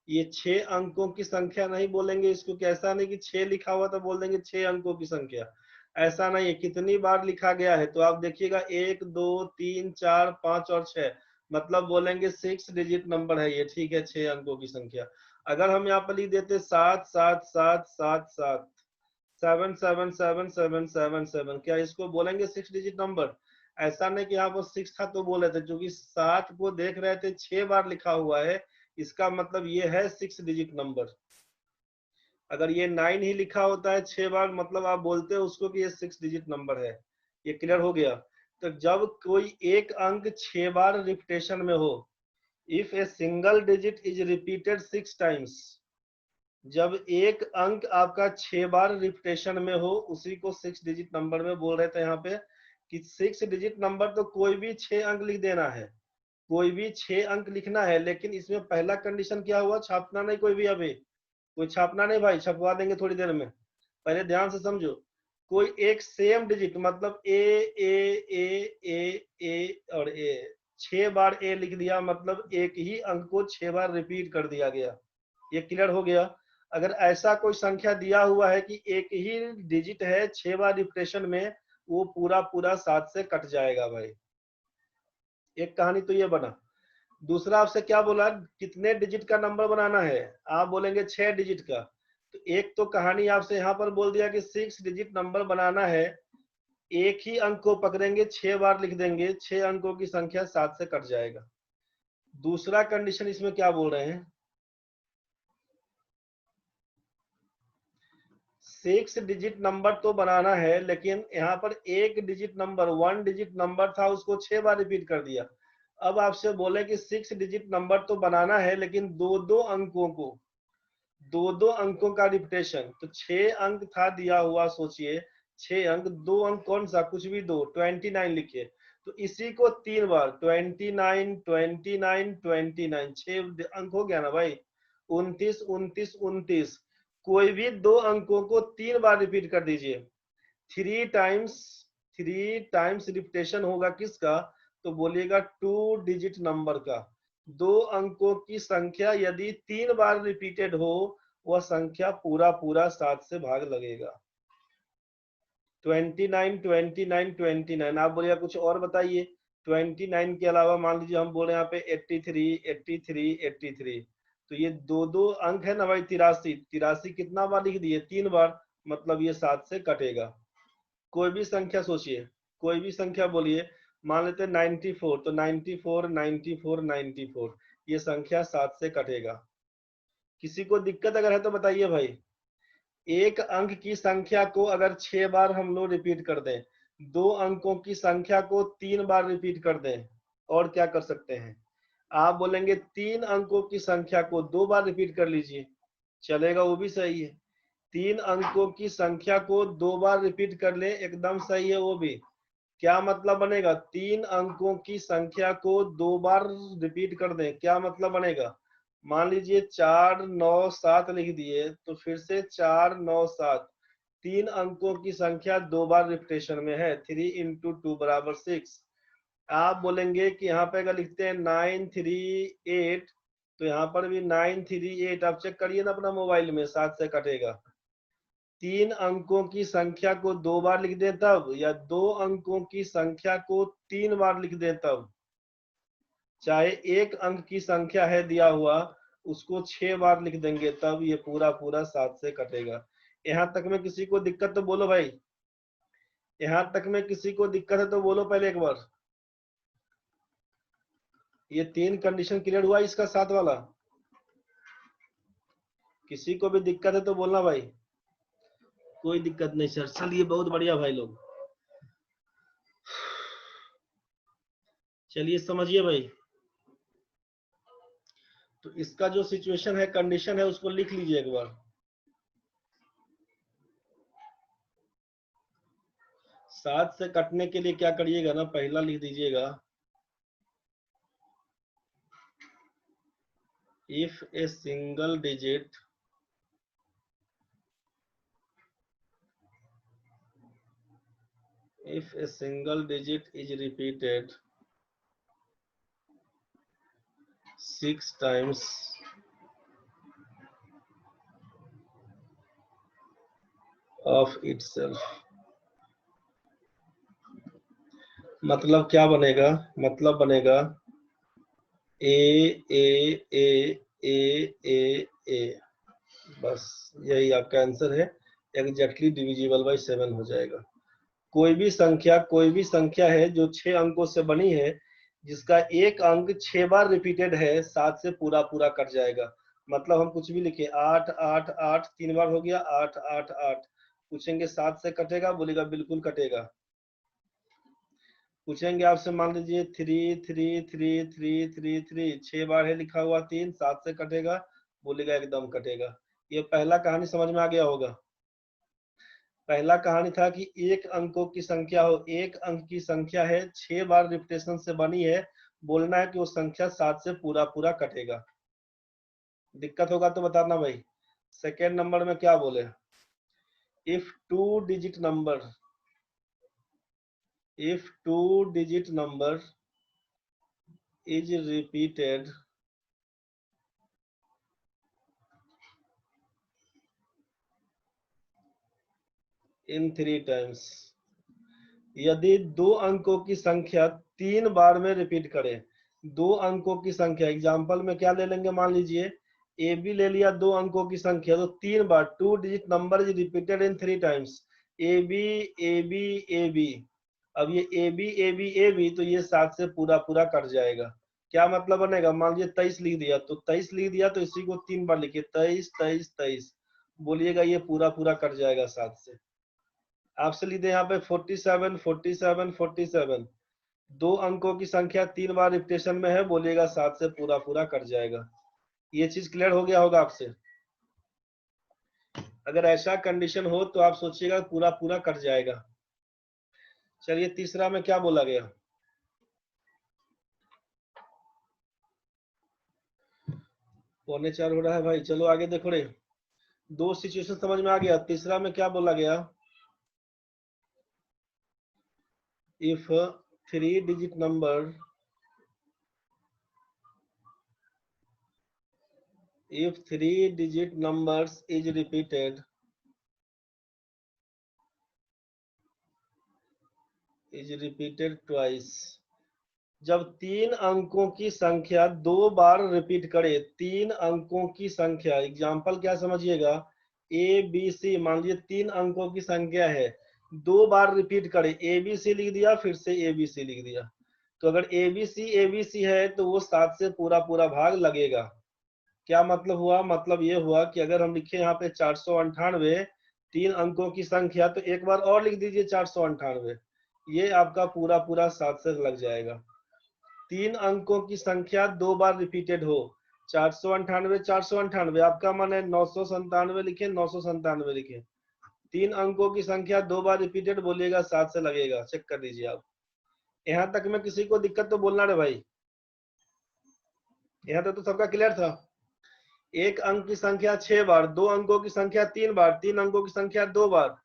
ये 6 अंकों की संख्या नहीं बोलेंगे इसको, कैसा नहीं कि 6 लिखा हुआ तो बोल देंगे 6 अंकों की संख्या। ऐसा नहीं है, कितनी बार लिखा गया है तो आप देखिएगा 1 2 3 4 5 और 6, मतलब बोलेंगे 6 डिजिट नंबर है ये, ठीक है, 6 अंकों की संख्या। अगर हम यहाँ पर लिख देते 7 7 7 7 7 7 7 7 7 7 7, क्या इसको बोलेंगे 6 डिजिट नंबर? ऐसा नहीं कि यहाँ पर 6 था तो बोले थे, क्योंकि 7 को देख रहे थे 6 बार लिखा हुआ है, इसका मतलब ये है 6 डिजिट नंबर। अगर ये 9 ही लिखा होता है 6 बार, मतलब आप बोलते हो उसको कि ये 6 डिजिट नंबर है। ये क्लियर हो गया? तो जब कोई एक अंक 6 बार रिपीटेशन में हो, if a single digit is repeated 6 times, जब एक अंक आपका 6 बार रिपीटेशन में हो, उसी को 6 डिजिट नंबर में बोल रहे थे यहाँ पे कि 6 डिजिट नंबर तो कोई भी 6 अंक लिख देना है, कोई भी 6 अंक लिखना है। लेकिन इसमें पहला कंडीशन क्या हुआ, छापना नहीं कोई भी, अभी कोई छापना नहीं भाई, छपवा देंगे थोड़ी देर में। पहले ध्यान से समझो। कोई एक सेम डिजिट मतलब ए ए ए ए ए और ए, 6 बार ए लिख दिया मतलब एक ही अंक को 6 बार रिपीट कर दिया गया। ये क्लियर हो गया? अगर ऐसा कोई संख्या दिया हुआ है कि एक ही डिजिट है 6 बार रिपीटेशन में, वो पूरा पूरा 7 से कट जाएगा भाई। एक कहानी तो ये बना। दूसरा आपसे क्या बोला, कितने डिजिट का नंबर बनाना है, आप बोलेंगे 6 डिजिट का। तो एक तो कहानी आपसे यहाँ पर बोल दिया कि 6 डिजिट नंबर बनाना है, एक ही अंक को पकड़ेंगे 6 बार लिख देंगे, 6 अंकों की संख्या 7 से कट जाएगा। दूसरा कंडीशन इसमें क्या बोल रहे हैं, 6 डिजिट नंबर तो बनाना है, लेकिन यहाँ पर एक डिजिट नंबर, 1 डिजिट नंबर था, उसको 6 बार रिपीट कर दिया। अब आपसे बोले कि 6 डिजिट नंबर तो बनाना है, लेकिन दो दो अंकों का रिपीटेशन। तो 6 अंक था दिया हुआ, सोचिए 6 अंक, 2 अंक कौन सा, कुछ भी दो, 29 लिखिए। तो इसी को 3 बार 29 29 29, 6 अंक हो गया ना भाई, 29 29 29। कोई भी दो अंकों को 3 बार रिपीट कर दीजिए। 3 टाइम्स रिपीटेशन होगा किसका, तो बोलिएगा 2 डिजिट नंबर का। दो अंकों की संख्या यदि 3 बार रिपीटेड हो, वह संख्या पूरा पूरा 7 से भाग लगेगा। 29 29 29। आप बोलिएगा कुछ और बताइए। 29 के अलावा मान लीजिए हम बोले यहाँ पे 83 83 83। तो ये दो दो अंक है ना भाई, 83 83 कितना बार लिख दिए, 3 बार, मतलब ये 7 से कटेगा। कोई भी संख्या सोचिए, कोई भी संख्या बोलिए। मान लेते 94, तो 94 94 94, ये संख्या 7 से कटेगा। किसी को दिक्कत अगर है तो बताइए भाई। एक अंक की संख्या को अगर 6 बार हम लोग रिपीट कर दें, दो अंकों की संख्या को 3 बार रिपीट कर दें, और क्या कर सकते हैं। आप बोलेंगे 3 अंकों की संख्या को 2 बार रिपीट कर लीजिए, चलेगा, वो भी सही है। 3 अंकों की संख्या को 2 बार रिपीट कर ले, एकदम सही है वो भी। क्या मतलब बनेगा, 3 अंकों की संख्या को 2 बार रिपीट कर दें, क्या मतलब बनेगा। मान लीजिए 4 9 7 लिख दिए, तो फिर से 4 9 7, 3 अंकों की संख्या 2 बार रिपीटेशन में है, 3 इंटू 2 बराबर 6। आप बोलेंगे कि यहाँ पे अगर लिखते हैं 938, तो यहाँ पर भी 938, आप चेक करिए ना अपना मोबाइल में, 7 से कटेगा। 3 अंकों की संख्या को 2 बार लिख दें तब, या 2 अंकों की संख्या को 3 बार लिख दें तब। चाहे एक अंक की संख्या है दिया हुआ, उसको 6 बार लिख देंगे तब ये पूरा पूरा 7 से कटेगा। यहाँ तक में किसी को दिक्कत तो बोलो भाई। यहाँ तक में किसी को दिक्कत है तो बोलो पहले एक बार। ये 3 कंडीशन क्लियर हुआ इसका 7 वाला। किसी को भी दिक्कत है तो बोलना भाई। कोई दिक्कत नहीं सर, चलिए बहुत बढ़िया भाई लोग। चलिए समझिए भाई। तो इसका जो सिचुएशन है, कंडीशन है, उसको लिख लीजिए एक बार। 7 से कटने के लिए क्या करिएगा ना, पहला लिख दीजिएगा, if a single digit is repeated 6 times of itself, मतलब क्या बनेगा, मतलब बनेगा ए ए ए ए ए ए, बस यही आपका आंसर है। एग्जैक्टली डिविजिबल बाय 7 हो जाएगा। कोई भी संख्या है जो 6 अंकों से बनी है, जिसका एक अंक 6 बार रिपीटेड है, 7 से पूरा पूरा कट जाएगा। मतलब हम कुछ भी लिखे, 8 8 8 3 बार हो गया, 8 8 8। पूछेंगे 7 से कटेगा, बोलेगा बिल्कुल कटेगा। पूछेंगे आपसे, मान लीजिए 3 3 3 3 3 3, 6 बार है लिखा हुआ 3, 7 से कटेगा, बोलेगा एकदम कटेगा। ये पहला कहानी समझ में आ गया होगा। पहला कहानी था कि एक अंकों की संख्या हो, एक अंक की संख्या है, 6 बार रिपीटेशन से बनी है, बोलना है कि वो संख्या 7 से पूरा पूरा कटेगा। दिक्कत होगा तो बताना भाई। सेकेंड नंबर में क्या बोले, if two digit number is repeated in 3 times, यदि दो अंकों की संख्या 3 बार में रिपीट करे। दो अंकों की संख्या, एग्जाम्पल में क्या ले लेंगे, मान लीजिए ए बी ले लिया, 2 अंकों की संख्या, तो 3 बार 2 digit number is repeated in 3 times, A B A B A B. अब ये A B A B A B, तो ये 7 से पूरा पूरा कट जाएगा। क्या मतलब बनेगा, मान लीजिए 23 लिख दिया, तो 23 लिख दिया, तो इसी को 3 बार लिखिए, 23 23 23, बोलिएगा ये पूरा पूरा कट जाएगा 7 से। आपसे लिख दे यहाँ पे 47 47 47, दो अंकों की संख्या 3 बार रिपीटेशन में है, बोलिएगा 7 से पूरा पूरा कट जाएगा। ये चीज क्लियर हो गया होगा आपसे। अगर ऐसा कंडीशन हो तो आप सोचिएगा पूरा पूरा कट जाएगा। चलिए तीसरा में क्या बोला गया? 3:45 हो रहा है भाई, चलो आगे देखो रे। दो सिचुएशन समझ में आ गया। तीसरा में क्या बोला गया? If 3 digit number if 3 digit numbers is repeated twice, जब 3 अंकों की संख्या 2 बार रिपीट करे, 3 अंकों की संख्या, एग्जाम्पल क्या समझिएगा, ए बी सी, मान लीजिए 3 अंकों की संख्या है, 2 बार रिपीट करे, ए बी सी लिख दिया, फिर से ए बी सी लिख दिया, तो अगर ए बी सी है तो वो 7 से पूरा पूरा भाग लगेगा। क्या मतलब हुआ? मतलब ये हुआ कि अगर हम लिखे यहाँ पे 498, 3 अंकों की संख्या, तो एक बार और लिख दीजिए 498, ये आपका पूरा पूरा 7 से लग जाएगा। 3 अंकों की संख्या 2 बार रिपीटेड हो, 498 498, आपका मन है 997 लिखे, 997 लिखे, 3 अंकों की संख्या 2 बार रिपीटेड, बोलिएगा 7 से लगेगा। चेक कर लीजिए आप। यहाँ तक में किसी को दिक्कत तो बोलना रे भाई, यहाँ तक तो सबका क्लियर था। एक अंक की संख्या 6 बार, 2 अंकों की संख्या 3 बार, 3 अंकों की संख्या 2 बार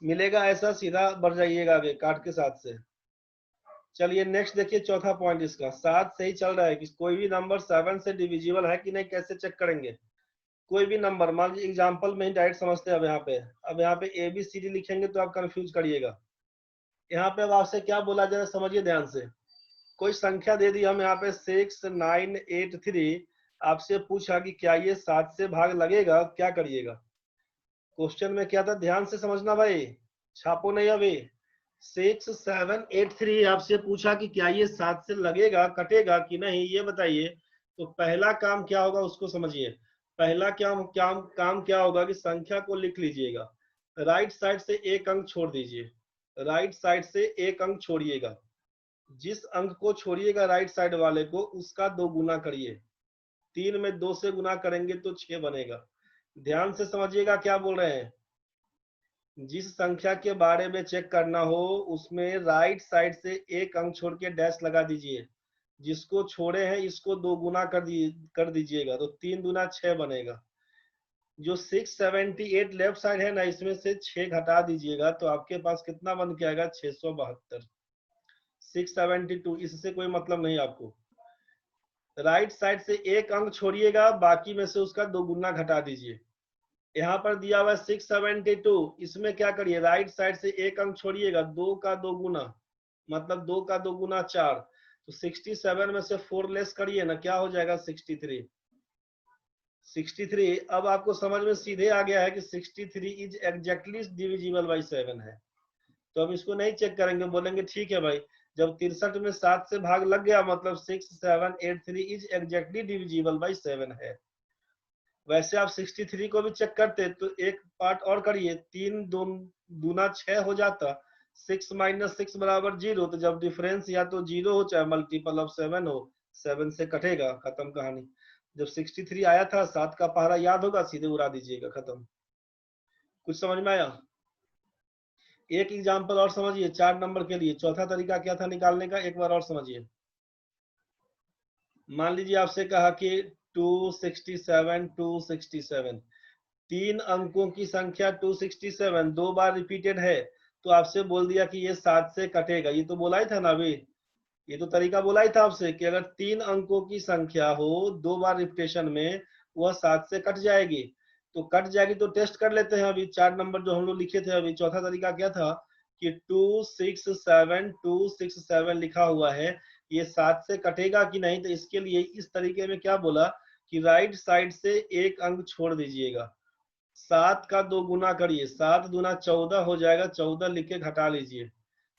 मिलेगा, ऐसा सीधा बढ़ जाइएगा आगे काट के 7 से। चलिए नेक्स्ट देखिए, चौथा पॉइंट इसका 7 से ही चल रहा है कि कोई भी नंबर 7 से डिविजिबल है कि नहीं, कैसे चेक करेंगे? कोई भी नंबर, मान लीजिए एग्जाम्पल में ही डायरेक्ट समझते हैं। अब यहाँ पे ए बी सी डी लिखेंगे तो आप कंफ्यूज करिएगा। यहाँ पे अब आपसे क्या बोला जाए, समझिए ध्यान से। कोई संख्या दे दी हम यहाँ पे 6983, आपसे पूछा कि क्या ये 7 से भाग लगेगा, क्या करिएगा? क्वेश्चन में क्या था, ध्यान से समझना भाई, छापो नहीं अभी। 6783 आपसे पूछा कि क्या ये 7 से लगेगा, कटेगा कि नहीं, ये बताइए। तो पहला काम क्या होगा उसको समझिए। पहला काम क्या होगा कि संख्या को लिख लीजिएगा, राइट साइड से एक अंक छोड़ दीजिए, राइट साइड से एक अंक छोड़िएगा, जिस अंक को छोड़िएगा राइट साइड वाले को, उसका 2 गुना करिए। 3 में 2 से गुना करेंगे तो 6 बनेगा। ध्यान से समझिएगा क्या बोल रहे हैं। जिस संख्या के बारे में चेक करना हो उसमें राइट साइड से एक अंक छोड़ के डैश लगा दीजिए, जिसको छोड़े हैं इसको 2 गुना कर दीजिएगा, तो 3 दूना 6 बनेगा। जो 678 लेफ्ट साइड है ना, इसमें से 6 घटा दीजिएगा, तो आपके पास कितना बन के आएगा? 672। 672, इससे कोई मतलब नहीं आपको। राइट साइड से एक अंक छोड़िएगा, बाकी में से उसका 2 गुना घटा दीजिए। यहाँ पर दिया हुआ 672, इसमें क्या करिए, राइट साइड से एक अंक छोड़िएगा, 2 का 2 गुना, मतलब 2 का 2 गुना 4, तो 67 में से 4 लेस करिए ना, क्या हो जाएगा? 63। 63 अब आपको समझ में सीधे आ गया है कि 63 इज एग्जैक्टली डिविजिबल बाई 7 है। तो हम इसको नहीं चेक करेंगे, बोलेंगे ठीक है भाई, जब 63 में 7 से भाग लग गया मतलब 6783 इज एग्जैक्टली डिविजिबल बाई 7 है। वैसे आप 63 को भी चेक करते तो एक पार्ट और करिए, 3 दूना 6 हो जाता, 6 माइनस 6 बराबर 0, तो जब डिफरेंस या तो 0 हो चाहे मल्टीपल ऑफ 7 हो, 7 से कटेगा, खत्म कहानी। जब 63 आया था, 7 का पहाड़ा याद होगा, सीधे उड़ा दीजिएगा, खत्म। कुछ समझ में आया? एक एग्जांपल और समझिए 4 नंबर के लिए। चौथा तरीका क्या था निकालने का, एक बार और समझिए। मान लीजिए आपसे कहा कि 267 3 अंकों की संख्या 267 2 बार रिपीटेड है, तो आपसे बोल दिया कि ये 7 से कटेगा। ये तो बोला ही था ना अभी, ये तो तरीका बोला ही था आपसे कि अगर 3 अंकों की संख्या हो 2 बार रिपीटेशन में, वह 7 से कट जाएगी। तो कट जाएगी तो टेस्ट कर लेते हैं। अभी 4 नंबर जो हम लोग लिखे थे, अभी चौथा तरीका क्या था कि 267 लिखा हुआ है, ये 7 से कटेगा कि नहीं, तो इसके लिए इस तरीके में क्या बोला कि राइट साइड से एक अंक छोड़ दीजिएगा, 7 का 2 गुना करिए, 7 दूना 14 हो जाएगा, 14 लिख के घटा लीजिए,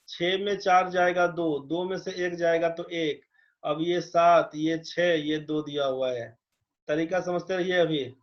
6 में 4 जाएगा 2, 2 में से 1 जाएगा तो 1, अब ये 7 ये 6 ये 2 दिया हुआ है। तरीका समझते रहिए, अभी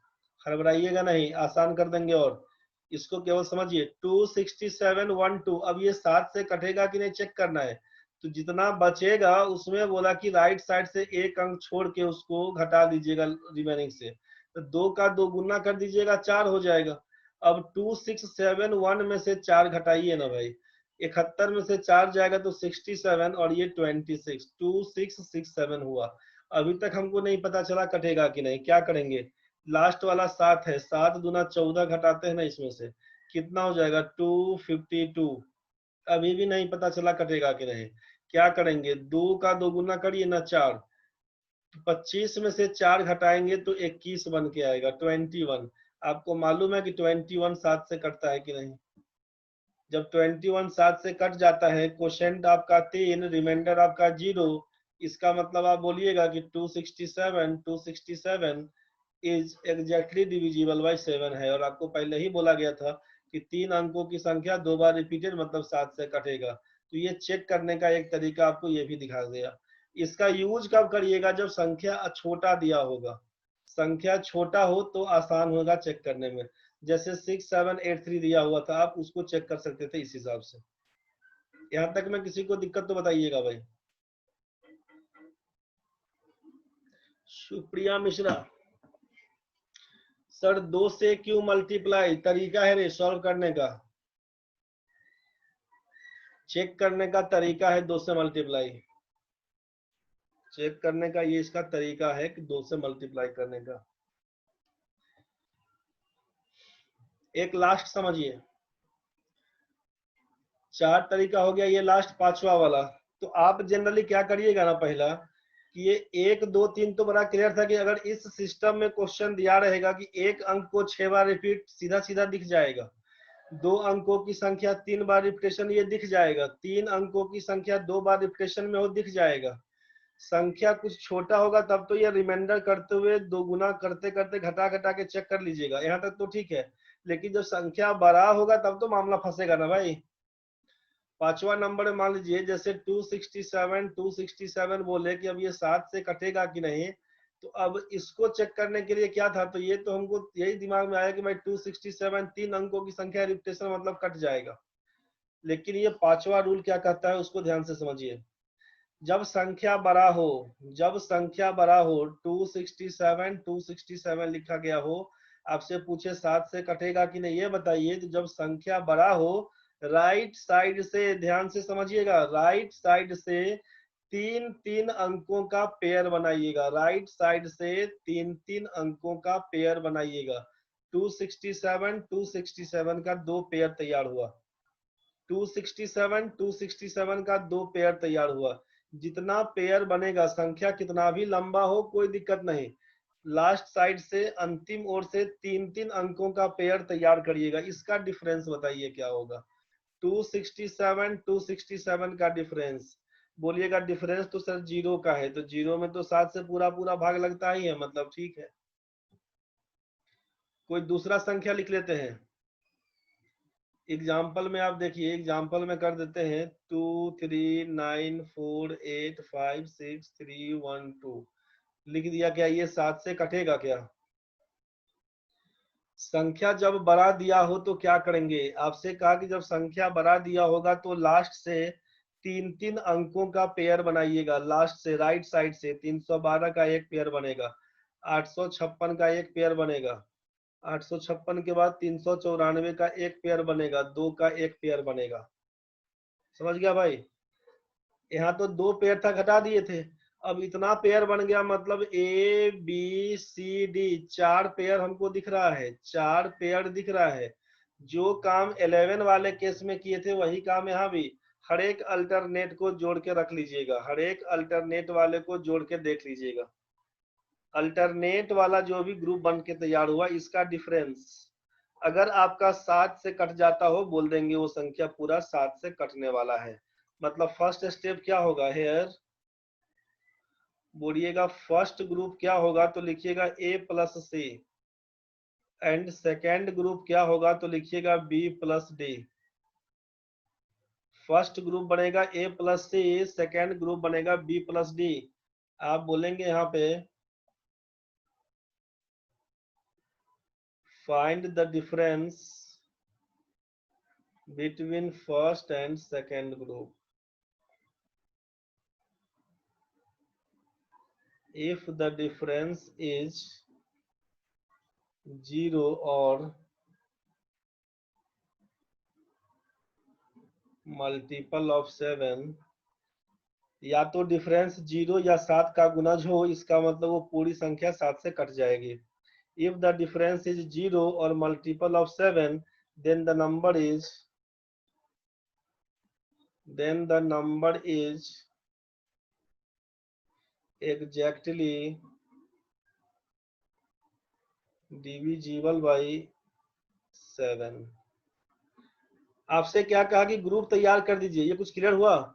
हड़बड़ाइएगा नहीं, आसान कर देंगे। और इसको केवल समझिए, 26712, अब ये 7 से कटेगा कि नहीं चेक करना है। तो जितना बचेगा उसमें बोला कि राइट साइड से एक अंक छोड़ के उसको घटा दीजिएगा रिमेनिंग से, तो 2 का 2 गुना कर दीजिएगा, 4 हो जाएगा। अब 2671 में से 4 घटाइए ना भाई, 71 में से 4 जाएगा तो 67 और ये 26, 2667 हुआ। अभी तक हमको नहीं पता चला कटेगा कि नहीं, क्या करेंगे, लास्ट वाला 7 है, 7 दूना 14 घटाते हैं ना इसमें से, कितना हो जाएगा 252। अभी भी नहीं पता चला कटेगा कि नहीं, क्या करेंगे, 2 का 2 गुना करिए ना 4, 25 में से 4 घटाएंगे तो 21 बन के आएगा 21। आपको मालूम है कि 21 7 से कटता है कि नहीं, जब 21 7 से कट जाता है, क्वोशेंट आपका 3, रिमाइंडर आपका 0, इसका मतलब आप बोलिएगा कि 267 इज एग्जैक्टली डिविजिबल बाय 7 है। और आपको पहले ही बोला गया था कि 3 अंकों की संख्या 2 बार रिपीटेड मतलब 7 से कटेगा। तो ये चेक करने का एक तरीका आपको ये भी दिखा दिया। इसका यूज कब करिएगा, जब संख्या छोटा दिया होगा, संख्या छोटा हो तो आसान होगा चेक करने में। जैसे 6783 दिया हुआ था, आप उसको चेक कर सकते थे इस हिसाब से। यहाँ तक में किसी को दिक्कत तो बताइएगा भाई। सुप्रिया मिश्रा, सर 2 से क्यों मल्टीप्लाई, तरीका है रे सॉल्व करने का, चेक करने का तरीका है 2 से मल्टीप्लाई, चेक करने का ये इसका तरीका है कि 2 से मल्टीप्लाई करने का। एक लास्ट समझिए, 4 तरीका हो गया, ये लास्ट 5वां वाला। तो आप जनरली क्या करिएगा ना, पहला कि ये 1 2 3 तो बड़ा क्लियर था कि अगर इस सिस्टम में क्वेश्चन दिया रहेगा कि एक अंक को 6 बार रिपीट, सीधा सीधा दिख जाएगा। 2 अंकों की संख्या 3 बार रिपीटेशन, ये दिख जाएगा। 3 अंकों की संख्या 2 बार रिपीटेशन में हो, दिख जाएगा। संख्या कुछ छोटा होगा तब तो ये रिमाइंडर करते हुए 2 गुना करते करते घटा घटा के चेक कर लीजिएगा, यहाँ तक तो ठीक है। लेकिन जब संख्या बड़ा होगा तब तो मामला फंसेगा ना भाई। 5वां नंबर मान लीजिए, जैसे 267 बोले कि अब ये 7 से कटेगा कि नहीं, तो अब इसको चेक करने के लिए क्या था, तो ये तो हमको यही दिमाग में आया कि भाई 267 3 अंकों की संख्या रिपीटेशन मतलब कट जाएगा। लेकिन ये 5वां रूल क्या कहता है उसको ध्यान से समझिए। जब संख्या बड़ा हो, जब संख्या बड़ा हो, 267 लिखा गया हो, आपसे पूछे 7 से कटेगा कि नहीं ये बताइए, तो जब संख्या बड़ा हो, राइट साइड से ध्यान से समझिएगा, राइट साइड से 3 अंकों का पेयर बनाइएगा, राइट साइड से 3 अंकों का पेयर बनाइएगा। 267 का 2 पेयर तैयार हुआ, 267 का 2 पेयर तैयार हुआ। जितना पेयर बनेगा, संख्या कितना भी लंबा हो कोई दिक्कत नहीं, लास्ट साइड से अंतिम ओर से 3 अंकों का पेयर तैयार करिएगा। इसका डिफरेंस बताइए क्या होगा, 267 का डिफरेंस, बोलिएगा डिफरेंस तो सर 0 का है, तो 0 में तो 7 से पूरा पूरा भाग लगता ही है, मतलब ठीक है। कोई दूसरा संख्या लिख लेते हैं, एग्जाम्पल में आप देखिए, एग्जाम्पल में कर देते हैं 239485632 लिख दिया, क्या ये 7 से कटेगा क्या। संख्या जब बड़ा दिया हो तो क्या करेंगे, आपसे कहा कि जब संख्या बड़ा दिया होगा तो लास्ट से 3 अंकों का पेयर बनाइएगा, लास्ट से राइट साइड से 312 का एक पेयर बनेगा, 856 का एक पेयर बनेगा, 856 के बाद 394 का एक पेयर बनेगा, 2 का एक पेयर बनेगा। समझ गया भाई, यहाँ तो 2 पेयर था घटा दिए थे, अब इतना पेयर बन गया, मतलब A B C D 4 pair हमको दिख रहा है, 4 पेयर दिख रहा है। जो काम 11 वाले केस में किए थे वही काम यहाँ भी, हर एक अल्टरनेट को जोड़ के रख लीजिएगा, हर एक अल्टरनेट वाले को जोड़ के देख लीजिएगा। अल्टरनेट वाला जो भी ग्रुप बन के तैयार हुआ, इसका डिफरेंस अगर आपका 7 से कट जाता हो, बोल देंगे वो संख्या पूरा 7 से कटने वाला है। मतलब फर्स्ट स्टेप क्या होगा हेयर, बोलिएगा फर्स्ट ग्रुप क्या होगा, तो लिखिएगा A plus C, and second group क्या होगा तो लिखिएगा B plus D. First group बनेगा A plus C, second group बनेगा बी प्लस डी। आप बोलेंगे यहाँ पे find the difference between first and second group. if the difference is 0 or multiple of 7, या तो डिफरेंस 0 या 7 का गुणज हो, इसका मतलब वो पूरी संख्या 7 से कट जाएगी। इफ द डिफरेंस इज 0 और multiple of 7, then the number is exactly divisible by 7। आपसे क्या कहा कि ग्रुप तैयार कर दीजिए, ये कुछ क्लियर हुआ?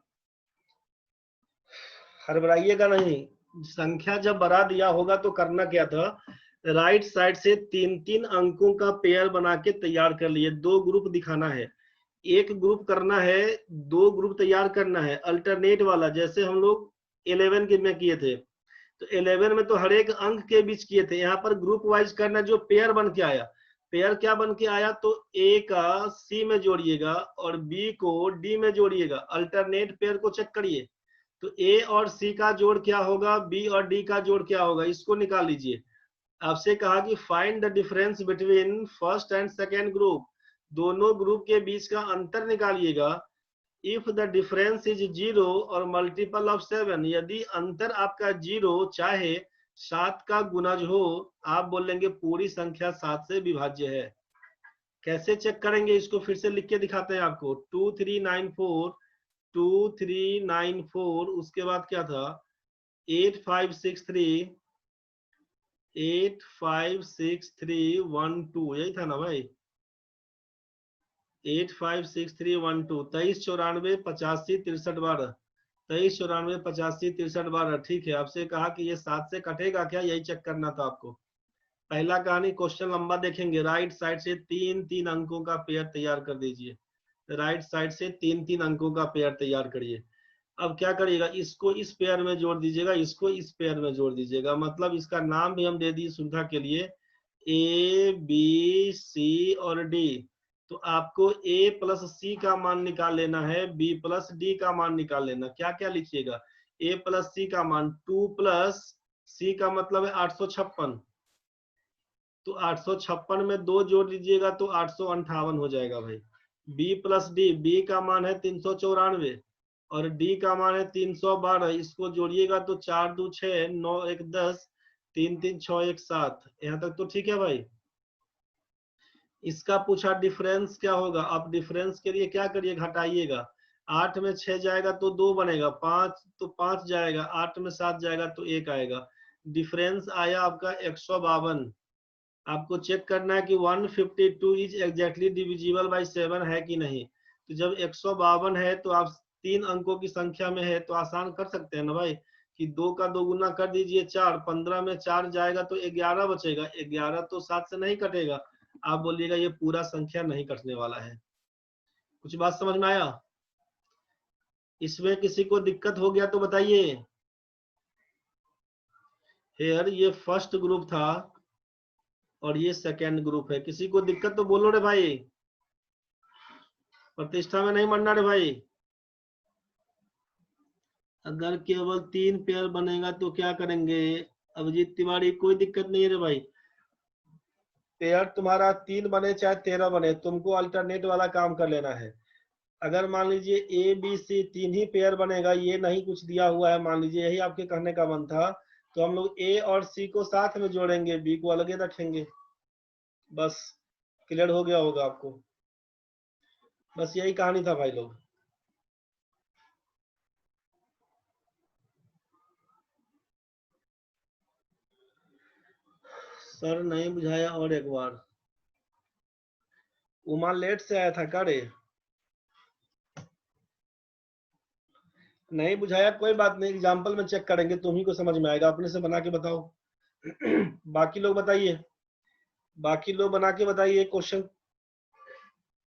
हड़बड़ाइएगा नहीं। संख्या जब बढ़ा दिया होगा तो करना क्या था, राइट साइड से 3-3 अंकों का पेयर बना के तैयार कर लिए। 2 ग्रुप दिखाना है, एक ग्रुप करना है, 2 ग्रुप तैयार करना है अल्टरनेट वाला, जैसे हम लोग 11 के में किए थे। तो 11 में तो हर एक अंक के बीच किए थे, यहाँ पर ग्रुप वाइज करना। जो पेयर बन के आया, पेयर क्या बन के आया, तो ए का सी में जोड़िएगा और बी को डी में जोड़िएगा। अल्टरनेट पेयर को चेक करिए, तो ए और सी का जोड़ क्या होगा, बी और डी का जोड़ क्या होगा, इसको निकाल लीजिए। आपसे कहा कि find the difference between first and second group, दोनों ग्रुप के बीच का अंतर निकालिएगा। इफ द डिफरेंस इज 0 और मल्टीपल ऑफ 7, यदि अंतर आपका 0 चाहे 7 का गुणज हो, आप बोलेंगे पूरी संख्या 7 से विभाज्य है। कैसे चेक करेंगे, इसको फिर से लिख के दिखाते हैं आपको। 2394 उसके बाद क्या था, 8563 यही था ना भाई, 856312, 2394 85 63 12, 2394 85 63 12। ठीक है, आपसे कहा कि ये 7 से कटेगा क्या, यही चेक करना था आपको। पहला कहानी क्वेश्चन लंबा देखेंगे। राइट साइड से 3-3 अंकों का पेयर तैयार कर दीजिए। राइट साइड से 3-3 अंकों का पेयर तैयार करिए। अब क्या करिएगा, इसको इस पेयर में जोड़ दीजिएगा, इसको इस पेयर में जोड़ दीजिएगा। मतलब इसका नाम भी हम दे दिए सुविधा के लिए, ए बी सी और डी। तो आपको ए प्लस सी का मान निकाल लेना है, बी प्लस डी का मान निकाल लेना। क्या क्या लिखिएगा, ए प्लस सी का मान 2 प्लस सी का मतलब है 856, तो 856 में 2 जोड़ दीजिएगा तो 858 हो जाएगा भाई। बी प्लस डी, बी का मान है 394 और डी का मान है 312, इसको जोड़िएगा तो 4 2 6 9 1 10 3 3 6 1 7। यहाँ तक तो ठीक है भाई। इसका पूछा डिफरेंस क्या होगा, आप डिफरेंस के लिए क्या करिए, घटाइएगा। 8 में 6 जाएगा तो 2 बनेगा, 5 तो 5 जाएगा, 8 में 7 जाएगा तो 1 आएगा। डिफरेंस आया आपका 152। आपको चेक करना है कि 152 इज एग्जैक्टली डिविजिबल बाय 7 है कि नहीं। तो जब 152 है तो आप 3 अंकों की संख्या में है तो आसान कर सकते हैं ना भाई, कि 2 का 2 गुना कर दीजिए 4, 15 में 4 जाएगा तो 11 बचेगा, 11 तो 7 से नहीं कटेगा। आप बोलिएगा ये पूरा संख्या नहीं कटने वाला है। कुछ बात समझ में आया? इसमें किसी को दिक्कत हो गया तो बताइए। हेयर ये फर्स्ट ग्रुप था और ये सेकेंड ग्रुप है, किसी को दिक्कत तो बोलो रे भाई, प्रतिष्ठा में नहीं मरना रे भाई। अगर केवल 3 पेयर बनेगा तो क्या करेंगे, अभिजीत तिवारी कोई दिक्कत नहीं है रे भाई। पेयर तुम्हारा 3 बने चाहे 13 बने, तुमको अल्टरनेट वाला काम कर लेना है। अगर मान लीजिए A B C 3 he pair बनेगा, ये नहीं कुछ दिया हुआ है, मान लीजिए यही आपके कहने का मन था, तो हम लोग ए और सी को साथ में जोड़ेंगे, बी को अलग रखेंगे। बस क्लियर हो गया होगा आपको। बस यही कहानी था भाई लोग। सर नहीं बुझाया और एक बार। उमा लेट से आया था का रे? नहीं बुझाया कोई बात नहीं, एग्जाम्पल में चेक करेंगे, तुम्ही को समझ में आएगा। अपने से बना के बताओ। बाकी लोग बताइए, बाकी लोग बना के बताइए। क्वेश्चन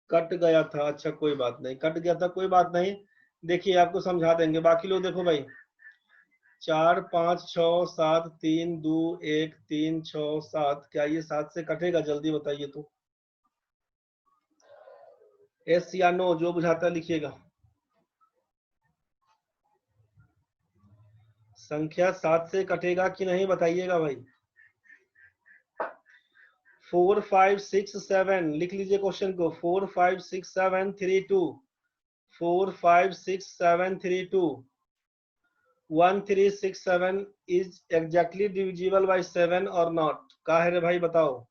कट गया था, अच्छा कोई बात नहीं, कट गया था कोई बात नहीं, देखिए आपको समझा देंगे। बाकी लोग देखो भाई, 4 5 6 7 3 2 1 3 6 7, क्या ये 7 से कटेगा? जल्दी बताइए तो। एस या नो, जो बुझाता है लिखिएगा। संख्या 7 से कटेगा कि नहीं बताइएगा भाई। 4 5 6 7 लिख लीजिए क्वेश्चन को। 4 5 6 7 3 2 4 5 6 7 3 2 1 3 6 7 is exactly divisible by 7 or not? का है रे भाई बताओ।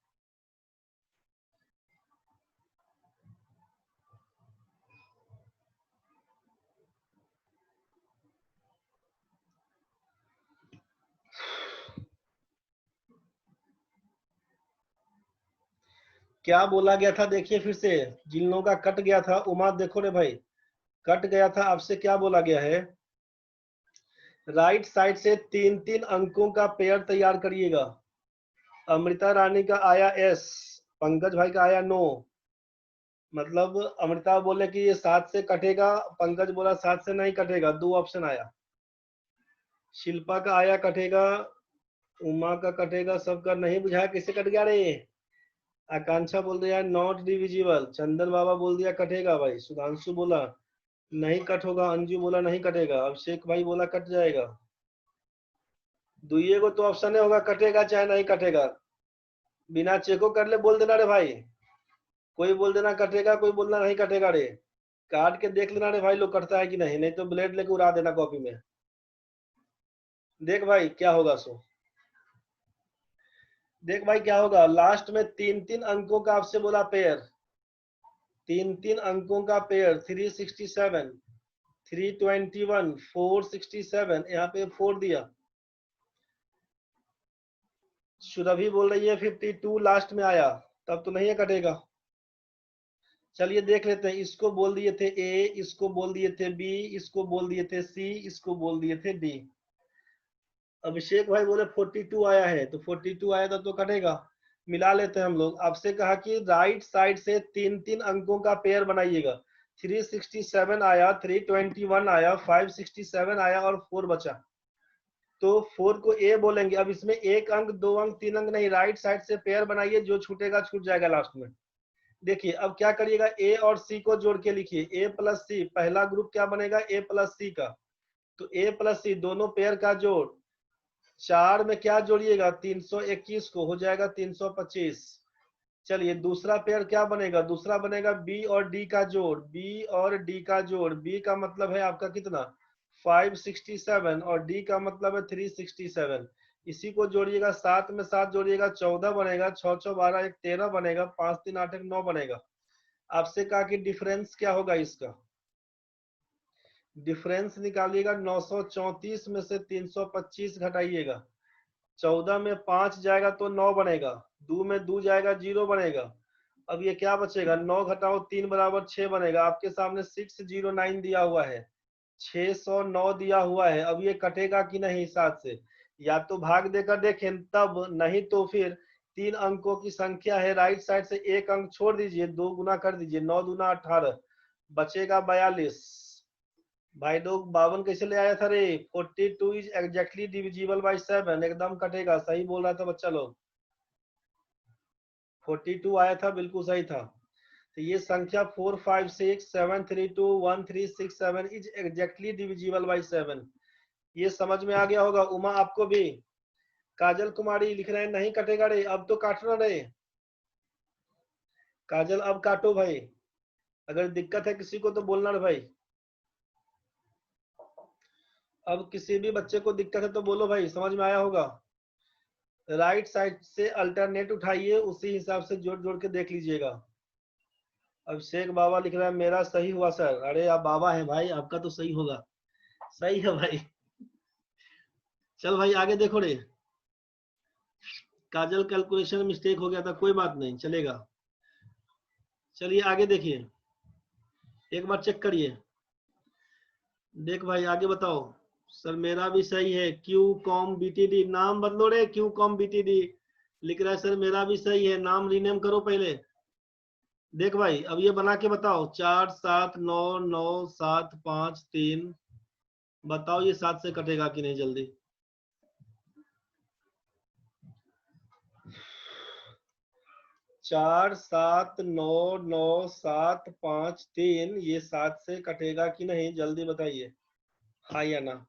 क्या बोला गया था देखिए फिर से, जिन लोगों का कट गया था। उमा देखो रे भाई, कट गया था, आपसे क्या बोला गया है, राइट साइड से 3 3 अंकों का पेयर तैयार करिएगा। अमृता रानी का आया एस, पंकज भाई का आया नो। मतलब अमृता बोले कि ये 7 से कटेगा, पंकज बोला 7 से नहीं कटेगा, 2 ऑप्शन आया। शिल्पा का आया कटेगा, उमा का कटेगा, सबका नहीं बुझाया किसे कट गया रे। आकांक्षा बोल दिया नॉट डिविजिबल, चंदन बाबा बोल दिया कटेगा भाई, सुधांशु बोला नहीं कट होगा, अंजू बोला नहीं कटेगा, अभिषेक भाई बोला कट जाएगा। दुइये को तो ऑप्शन होगा कटेगा चाहे नहीं कटेगा, बिना चेको कर ले बोल देना रे भाई। कोई बोल देना कटेगा, कोई बोलना नहीं कटेगा रे। काट के देख लेना रे भाई लोग कटता है कि नहीं, नहीं तो ब्लेड लेके उड़ा देना कॉपी में। देख भाई क्या होगा सो, देख भाई क्या होगा। लास्ट में 3 3 अंकों का आपसे बोला पेयर, 3 3 अंकों का पेयर, 367 321 467, यहाँ पे 4 दिया। सुरभि बोल रही है 52 लास्ट में आया, तब तो नहीं है कटेगा। चलिए देख लेते हैं, इसको बोल दिए थे ए, इसको बोल दिए थे बी, इसको बोल दिए थे सी, इसको बोल दिए थे डी। अभिषेक भाई बोले 42 आया है, तो 42 आया था तो कटेगा। मिला लेते हैं हम लोग। आपसे कहा कि राइट साइड से 3 3 अंकों का पेयर बनाइएगा। 367 आया, 321 आया, 567 आया और 4 बचा, तो 4 को ए बोलेंगे। अब इसमें 1 अंक 2 अंक 3 अंक नहीं, राइट साइड से पेयर बनाइए, जो छूटेगा छूट जाएगा लास्ट में। देखिए अब क्या करिएगा, ए और सी को जोड़ के लिखिए, ए प्लस सी, पहला ग्रुप क्या बनेगा ए प्लस सी का, तो ए प्लस सी दोनों पेयर का जोड़। 4 में क्या जोड़िएगा 321 को, हो जाएगा 325। चलिए दूसरा पेयर क्या बनेगा, दूसरा बनेगा बी और डी का जोड़, बी और डी का जोड़, बी का मतलब है आपका कितना 567 और डी का मतलब है 367। इसी को जोड़िएगा, 7 में 7 जोड़िएगा 14 बनेगा, 6 6 12 1 13 बनेगा, 5 3 8 1 9 बनेगा। आपसे कहा कि डिफरेंस क्या होगा, इसका डिफरेंस निकालिएगा। 934 में से 325 घटाइएगा, 14 में 5 जाएगा तो 9 बनेगा, 2 में 2 जाएगा 0 बनेगा। अब ये क्या बचेगा, 9 घटाओ 3 बराबर 6 बनेगा। आपके सामने 609 दिया हुआ है, 609 दिया हुआ है। अब ये कटेगा कि नहीं 7 से, या तो भाग देकर देखें तब, नहीं तो फिर 3 अंकों की संख्या है, राइट साइड से 1 अंक छोड़ दीजिए, 2 गुना कर दीजिए, 9 दूना 18, बचेगा 42। भाई लोग 52 कैसे ले आया था रे। 42 इज एग्जैक्टली डिविजिबल बाय 7, एकदम कटेगा, सही बोल रहा था बच्चा लोग। 42 आया था, बिल्कुल सही था। तो ये संख्या 4 5 6 7 3 2 1 3 6 7 इज एग्जैक्टली डिविजिबल बाय 7। ये समझ में आ गया होगा। उमा आपको भी। काजल कुमारी लिख रहे हैं नहीं कटेगा रे, अब तो काटना रे। काजल अब काटो भाई, अगर दिक्कत है किसी को तो बोलना रे भाई। अब किसी भी बच्चे को दिक्कत है तो बोलो भाई, समझ में आया होगा। राइट साइड से अल्टरनेट उठाइए, उसी हिसाब से जोड़ जोड़ के देख लीजिएगा। अभिषेक बाबा लिख रहा है मेरा सही हुआ सर। अरे आप बाबा है भाई, आपका तो सही होगा, सही है भाई। चल भाई आगे देखो रे। काजल कैलकुलेशन मिस्टेक हो गया था, कोई बात नहीं चलेगा। चलिए आगे देखिए, एक बार चेक करिए। देख भाई आगे बताओ। सर मेरा भी सही है, क्यू कॉम बीटीडी, नाम बदलो रे, क्यू कॉम बीटीडी लिख रहा है। सर मेरा भी सही है, नाम रीनेम करो पहले। देख भाई अब ये बना के बताओ, 4 7 9 9 7 5 3, बताओ ये 7 से कटेगा कि नहीं जल्दी। चार 7 9 9 7 5 3, ये 7 से कटेगा कि नहीं जल्दी बताइए, हाँ या ना।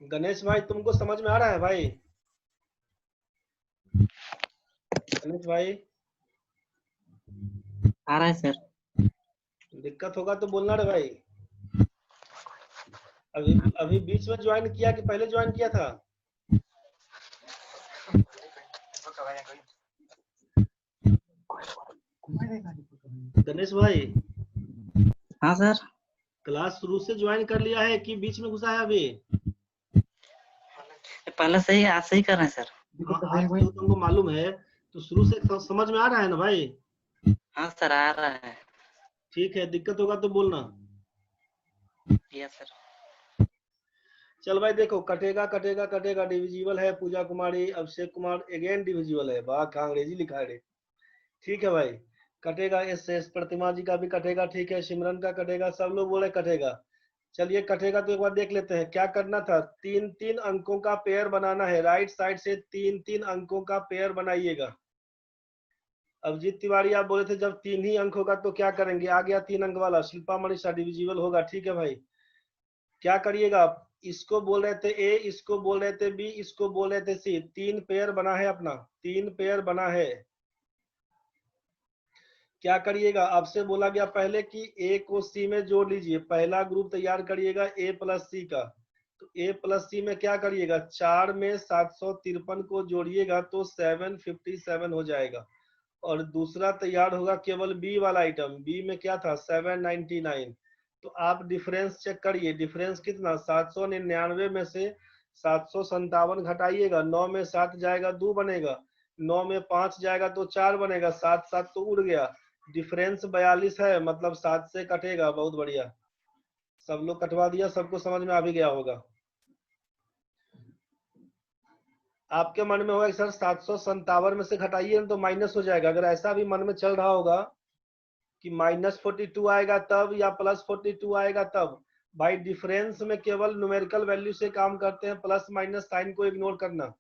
गणेश भाई तुमको समझ में आ रहा है भाई? गणेश भाई आ रहा है सर। दिक्कत होगा तो बोलना रे भाई। अभी अभी बीच में ज्वाइन किया कि पहले ज्वाइन किया था? गणेश भाई हाँ सर। क्लास शुरू से ज्वाइन कर लिया है कि बीच में घुसा है अभी? पहले से ही आज से ही कर रहे हैं सर। हाँ आज तो तुमको मालूम है तो शुरू से समझ में आ रहा है ना भाई? हाँ सर आ रहा है। ठीक है, दिक्कत होगा तो बोलना। Yes sir. चल भाई देखो, कटेगा कटेगा कटेगा, डिविजिबल है। पूजा कुमारी, अभिषेक कुमार अगेन डिविजिबल है। वाह क्या अंग्रेजी लिखा है रे। ठीक है भाई, कटेगा। एस प्रतिमा जी का भी कटेगा। ठीक है, सिमरन का कटेगा। सब लोग बोले कटेगा। चलिए कटेगा तो एक बार देख लेते हैं क्या करना था। तीन तीन अंकों का पेयर बनाना है। राइट साइड से तीन तीन अंकों का पेयर बनाइएगा। अभिजीत तिवारी आप बोले थे जब तीन ही अंक होगा तो क्या करेंगे। आ गया तीन अंक वाला। शिल्पा मनीषा डिविजिबल होगा। ठीक है भाई, क्या करिएगा आप। इसको बोल रहे थे ए, इसको बोल रहे थे बी, इसको बोल रहे थे सी। तीन पेयर बना है अपना, तीन पेयर बना है। क्या करिएगा, आपसे बोला गया पहले कि ए को सी में जोड़ लीजिए। पहला ग्रुप तैयार करिएगा ए प्लस सी का। तो ए प्लस सी में क्या करिएगा, 4 में 753 को जोड़िएगा तो 757 हो जाएगा। और दूसरा तैयार होगा केवल बी वाला आइटम। बी में क्या था, 799। तो आप डिफरेंस चेक करिए। डिफरेंस कितना, 799 में से 757 घटाइएगा। 9 में 7 जाएगा 2 बनेगा, 9 में 5 जाएगा तो 4 बनेगा, 7 7 तो उड़ गया। डिफरेंस 42 है, मतलब 7 से कटेगा। बहुत बढ़िया, सब लोग कटवा दिया, सबको समझ में आ भी गया होगा। आपके मन में होगा सर 757 में से घटाइए तो माइनस हो जाएगा। अगर ऐसा भी मन में चल रहा होगा कि -42 आएगा तब या +42 आएगा तब, भाई डिफरेंस में केवल न्यूमेरिकल वैल्यू से काम करते हैं। प्लस माइनस साइन को इग्नोर करना।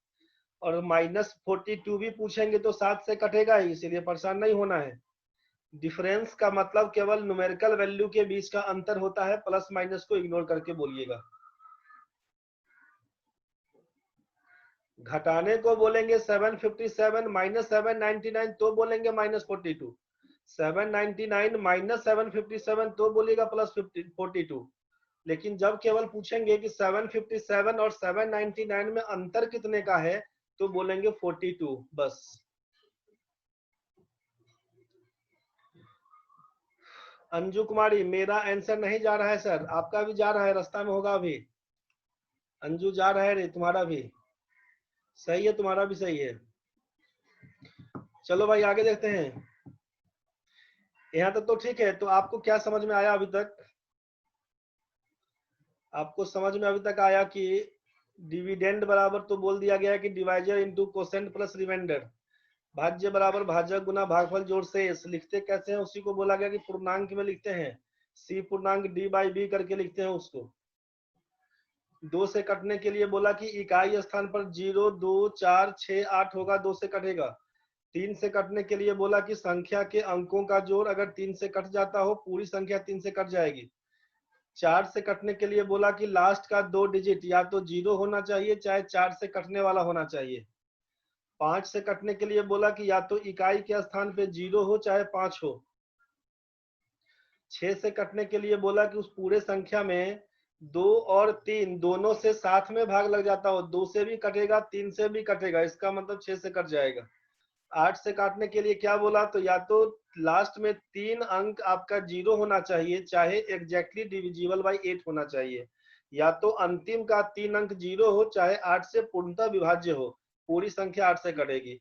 और -42 भी पूछेंगे तो 7 से कटेगा ही, इसीलिए परेशान नहीं होना है। डिफरेंस का मतलब केवल न्यूमेरिकल वैल्यू के बीच का अंतर होता है। प्लस माइनस को इग्नोर करके बोलिएगा। घटाने को बोलेंगे 757 माइनस 799 तो बोलेंगे -42। 799 माइनस 757 तो बोलिएगा +42। लेकिन जब केवल पूछेंगे कि 757 और 799 में अंतर कितने का है तो बोलेंगे 42 बस। अंजू कुमारी, मेरा आंसर नहीं जा रहा है सर, आपका भी जा रहा है, रास्ता में होगा अभी। अंजू जा रहा है रे, तुम्हारा भी सही है, तुम्हारा भी सही है। चलो भाई आगे देखते हैं। यहाँ तक तो ठीक है। तो आपको क्या समझ में आया अभी तक? आपको समझ में अभी तक आया कि डिविडेंड बराबर तो बोल दिया गया है कि divisor into quotient plus remainder. भाज्य बराबर भाजक गुना भागफल जोड़ शेष। लिखते कैसे हैं उसी को बोला गया कि पूर्णांक में लिखते हैं। सी पूर्णांक डी बाई बी करके लिखते हैं उसको। 2 से कटने के लिए बोला कि इकाई स्थान पर 0 2 4 6 8 होगा, 2 से कटेगा। 3 से कटने के लिए बोला कि संख्या के अंकों का जोड़ अगर 3 से कट जाता हो, पूरी संख्या 3 से कट जाएगी। 4 से कटने के लिए बोला कि लास्ट का 2 डिजिट या तो 0 होना चाहिए चाहे 4 से कटने वाला होना चाहिए। 5 से कटने के लिए बोला कि या तो इकाई के स्थान पे 0 हो चाहे 5 हो। 6 से कटने के लिए बोला कि उस पूरे संख्या में 2 और 3 दोनों से साथ में भाग लग जाता हो। 2 से भी कटेगा 3 से भी कटेगा, इसका मतलब 6 से कट जाएगा। 8 से काटने के लिए क्या बोला, तो या तो लास्ट में 3 अंक आपका 0 होना चाहिए चाहे एग्जैक्टली डिविजिबल बाई 8 होना चाहिए, या तो अंतिम का 3 अंक 0 हो चाहे 8 से पूर्णतः विभाज्य हो। पूरी संख्या 8 से कटेगी।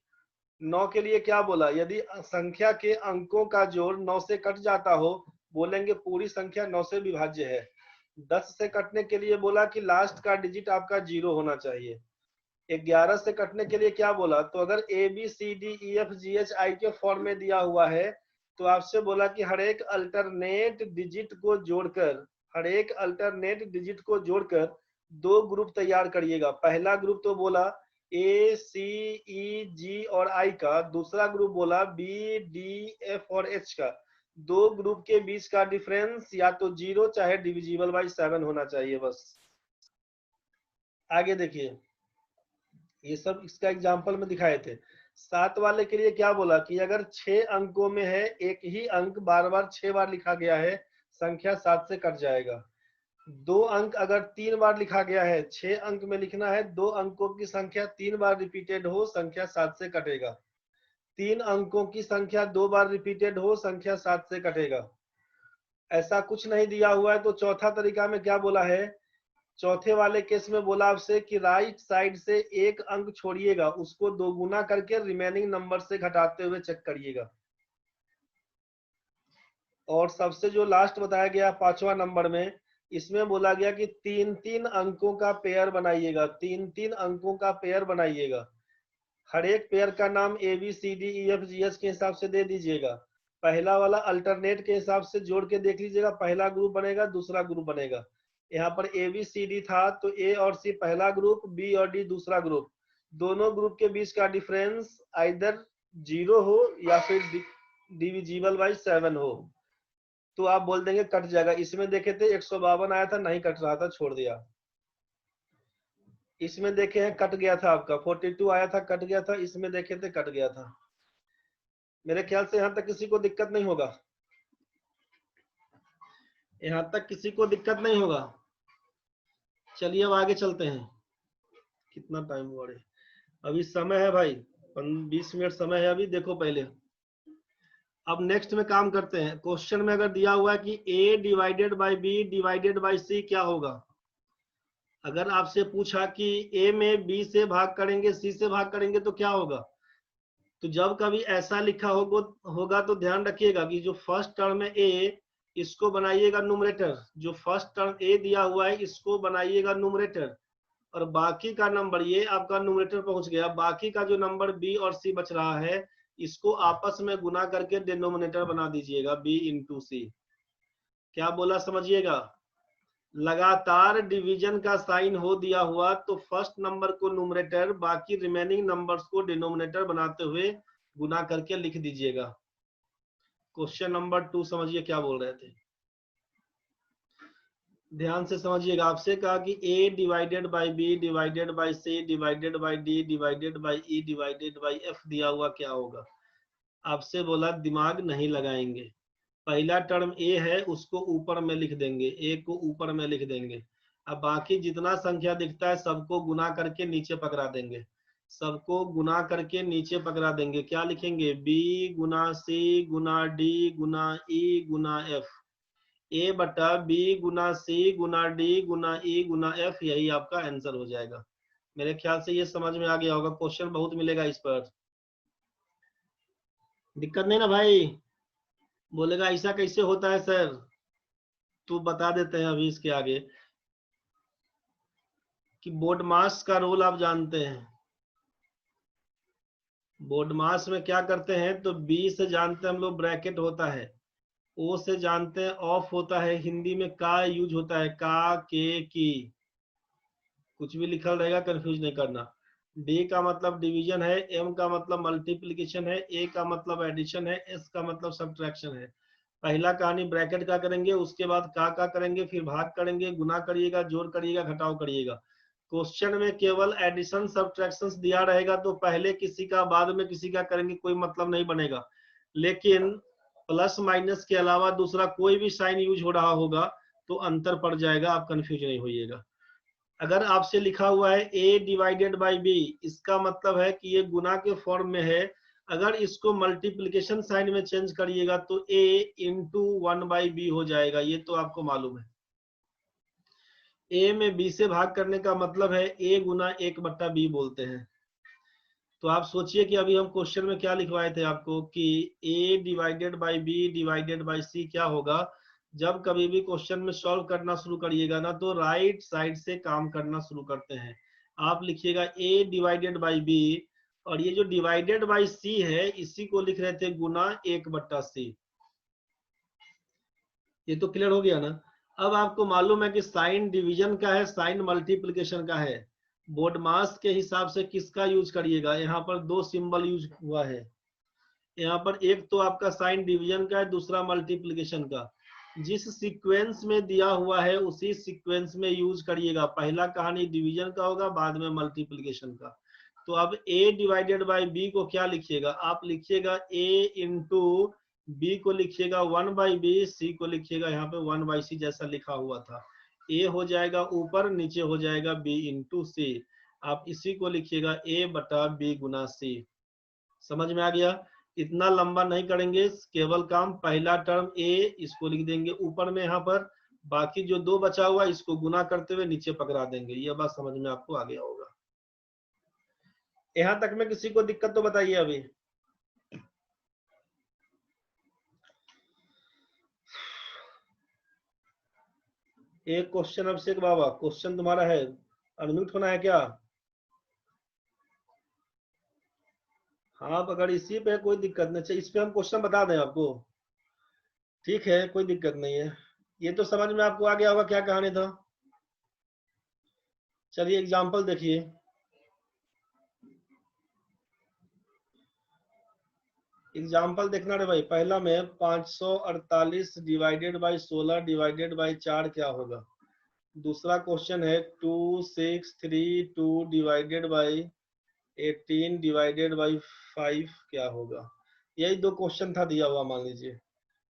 9 के लिए क्या बोला, यदि संख्या के अंकों का जोड़ 9 से कट जाता हो, बोलेंगे पूरी संख्या 9 से विभाज्य है। 10 से कटने के लिए बोला कि लास्ट का डिजिट आपका 0 होना चाहिए। 11 से कटने के लिए क्या बोला, तो अगर A B C D E F G H I के फॉर्म में दिया हुआ है तो आपसे बोला कि हर एक अल्टरनेट डिजिट को जोड़कर, हर एक अल्टरनेट डिजिट को जोड़कर 2 ग्रुप तैयार करिएगा। पहला ग्रुप तो बोला ए सी ई जी और आई का, दूसरा ग्रुप बोला बी डी एफ और एच का। 2 ग्रुप के बीच का डिफरेंस या तो 0 चाहे डिविजिबल बाई 7 होना चाहिए बस। आगे देखिए, ये सब इसका एग्जाम्पल में दिखाए थे। 7 वाले के लिए क्या बोला कि अगर 6 अंकों में है, एक ही अंक बार बार 6 बार लिखा गया है, संख्या 7 से कट जाएगा। 2 अंक अगर 3 बार लिखा गया है, 6 अंक में लिखना है, 2 अंकों की संख्या 3 बार रिपीटेड हो, संख्या 7 से कटेगा। 3 अंकों की संख्या 2 बार रिपीटेड हो, संख्या 7 से कटेगा। ऐसा कुछ नहीं दिया हुआ है तो चौथा तरीका में क्या बोला है, चौथे वाले केस में बोला आपसे कि राइट साइड से एक अंक छोड़िएगा, उसको दोगुना करके रिमेनिंग नंबर से घटाते हुए चेक करिएगा। और सबसे जो लास्ट बताया गया 5वां नंबर में, इसमें बोला गया कि 3-3 अंकों का पेयर बनाइएगा, 3-3 अंकों का पेयर बनाइएगा। हर एक पेयर का नाम ABCDEFGH के हिसाब से दे दीजिएगा। पहला वाला अल्टरनेट के हिसाब से जोड़ के देख लीजिएगा, पहला ग्रुप बनेगा, दूसरा ग्रुप बनेगा। यहाँ पर ABCD था तो A और C पहला ग्रुप, B और D दूसरा ग्रुप। दोनों ग्रुप के बीच का डिफरेंस आइदर 0 हो या फिर डिविजिबल बाई 7 हो, तो आप बोल देंगे कट जाएगा। इसमें देखे थे 152 आया था, नहीं कट रहा था, छोड़ दिया। इसमें देखे हैं कट गया था आपका 42 आया था, कट गया था। इसमें देखे थे कट गया था। मेरे ख्याल से यहाँ तक किसी को दिक्कत नहीं होगा, यहाँ तक किसी को दिक्कत नहीं होगा। चलिए अब आगे चलते हैं। कितना टाइम हुआ है अभी? समय है भाई 20 मिनट समय है अभी। देखो पहले, अब नेक्स्ट में काम करते हैं। क्वेश्चन में अगर दिया हुआ है कि A divided by B divided by C क्या होगा। अगर आपसे पूछा कि A में B से भाग करेंगे, C से भाग करेंगे तो क्या होगा, तो जब कभी ऐसा लिखा होगा तो ध्यान रखिएगा कि जो फर्स्ट टर्म है A, इसको बनाइएगा न्यूमरेटर। जो फर्स्ट टर्म A दिया हुआ है इसको बनाइएगा न्यूमरेटर, और बाकी का नंबर, ये आपका न्यूमरेटर पहुंच गया, बाकी का जो नंबर B और C बच रहा है इसको आपस में गुना करके डिनोमिनेटर बना दीजिएगा B इंटू C। क्या बोला समझिएगा, लगातार डिवीजन का साइन हो दिया हुआ तो फर्स्ट नंबर को न्यूमरेटर, बाकी रिमेनिंग नंबर्स को डिनोमिनेटर बनाते हुए गुना करके लिख दीजिएगा। क्वेश्चन नंबर 2 समझिए क्या बोल रहे थे, ध्यान से समझिएगा। आपसे कहा कि A divided by B divided by C divided by D divided by E divided by F दिया हुआ क्या होगा। आपसे बोला दिमाग नहीं लगाएंगे, पहला टर्म A है उसको ऊपर में लिख देंगे, A को ऊपर में लिख देंगे। अब बाकी जितना संख्या दिखता है सबको गुना करके नीचे पकड़ा देंगे, सबको गुना करके नीचे पकड़ा देंगे। क्या लिखेंगे, B Guna C Guna D Guna E Guna F। A बटा B गुना C गुना D गुना E गुना F, यही आपका आंसर हो जाएगा। मेरे ख्याल से ये समझ में आ गया होगा। क्वेश्चन बहुत मिलेगा इस पर, दिक्कत नहीं ना भाई। बोलेगा ऐसा कैसे होता है सर, तो बता देते हैं अभी इसके आगे कि बोर्ड मास का रोल आप जानते हैं। बोर्ड मास में क्या करते हैं, तो B से जानते हैं हम लोग ब्रैकेट होता है, O से जानते हैं ऑफ होता है, हिंदी में का यूज होता है, का के की, कुछ भी लिखल रहेगा कंफ्यूज नहीं करना। D का मतलब डिवीजन है, M का मतलब मल्टीप्लिकेशन है, A का मतलब एडिशन है, S का मतलब सब्ट्रैक्शन है। पहला कहानी ब्रैकेट का करेंगे, उसके बाद का करेंगे, फिर भाग करेंगे, गुना करिएगा, जोड़ करिएगा, घटाव करिएगा। क्वेश्चन में केवल एडिशन सब्ट्रैक्शन दिया रहेगा तो पहले किसी का बाद में किसी का करेंगे, कोई मतलब नहीं बनेगा। लेकिन प्लस माइनस के अलावा दूसरा कोई भी साइन यूज हो रहा होगा तो अंतर पड़ जाएगा, आप कंफ्यूज नहीं होइएगा। अगर आपसे लिखा हुआ है A डिवाइडेड बाई B, इसका मतलब है कि ये गुना के फॉर्म में है। अगर इसको मल्टीप्लिकेशन साइन में चेंज करिएगा तो A इंटू 1/B हो जाएगा, ये तो आपको मालूम है। A में B से भाग करने का मतलब है A गुना 1/B बोलते हैं। तो आप सोचिए कि अभी हम क्वेश्चन में क्या लिखवाए थे आपको कि A divided by B divided by C क्या होगा। जब कभी भी क्वेश्चन में सॉल्व करना शुरू करिएगा ना तो राइट साइड से काम करना शुरू करते हैं। आप लिखिएगा A डिवाइडेड बाई B, और ये जो डिवाइडेड बाई C है इसी को लिख रहे थे गुना 1/C। ये तो क्लियर हो गया ना। अब आपको मालूम है कि साइन डिवीजन का है, साइन मल्टीप्लिकेशन का है। बोर्ड मास के हिसाब से किसका यूज करिएगा, यहाँ पर 2 सिंबल यूज हुआ है। यहाँ पर एक तो आपका साइन डिवीजन का है, दूसरा मल्टीप्लिकेशन का। जिस सीक्वेंस में दिया हुआ है उसी सीक्वेंस में यूज करिएगा। पहला कहानी डिवीजन का होगा, बाद में मल्टीप्लिकेशन का। तो अब a डिवाइडेड बाई b को क्या लिखिएगा, आप लिखिएगा a इंटू b को लिखिएगा 1/b, c को लिखिएगा यहाँ पे 1/c जैसा लिखा हुआ था। a हो जाएगा ऊपर, नीचे हो जाएगा b इंटू c। आप इसी को लिखिएगा a बटा b गुना c। समझ में आ गया? इतना लंबा नहीं करेंगे, केवल काम पहला टर्म a इसको लिख देंगे ऊपर में यहाँ पर, बाकी जो दो बचा हुआ इसको गुना करते हुए नीचे पकड़ा देंगे। ये बात समझ में आपको आ गया होगा। यहाँ तक में किसी को दिक्कत तो बताइए अभी। एक क्वेश्चन अभिषेक बाबा, क्वेश्चन तुम्हारा है, अनम्यूट होना है क्या? हाँ, अगर इसी पे कोई दिक्कत नहीं चाहिए, इस पे हम क्वेश्चन बता दें आपको, ठीक है, कोई दिक्कत नहीं है। ये तो समझ में आपको आ गया होगा क्या कहानी था। चलिए एग्जाम्पल देखिए। एग्जाम्पल देखना रे भाई। पहला में 548 डिवाइडेड बाई 16 डिवाइडेड बाई 4 क्या होगा। दूसरा क्वेश्चन है 2632 डिवाइडेड बाई 18 डिवाइडेड बाई 5 क्या होगा। यही दो क्वेश्चन था दिया हुआ, मान लीजिए।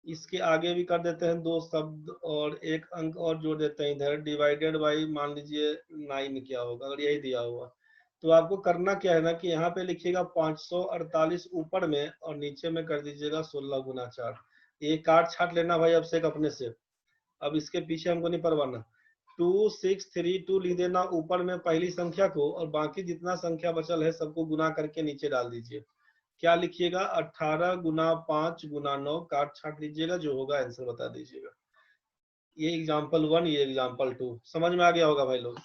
इसके आगे भी कर देते हैं दो शब्द और एक अंक और जोड़ देते हैं इधर, डिवाइडेड बाई मान लीजिए 9 क्या होगा, अगर यही दिया हुआ। तो आपको करना क्या है ना कि यहाँ पे लिखिएगा 548 ऊपर में और नीचे में कर दीजिएगा 16 गुना 4। ये काट छाट लेना भाई अब से अपने से, अब इसके पीछे हमको नहीं परवाना। 2632 लिख देना ऊपर में पहली संख्या को, और बाकी जितना संख्या बचल है सबको गुना करके नीचे डाल दीजिए। क्या लिखिएगा, 18 गुना 5 गुना 9, काट छाट लीजिएगा, जो होगा आंसर बता दीजिएगा। ये एग्जाम्पल 1, ये एग्जाम्पल 2 समझ में आ गया होगा भाई लोग।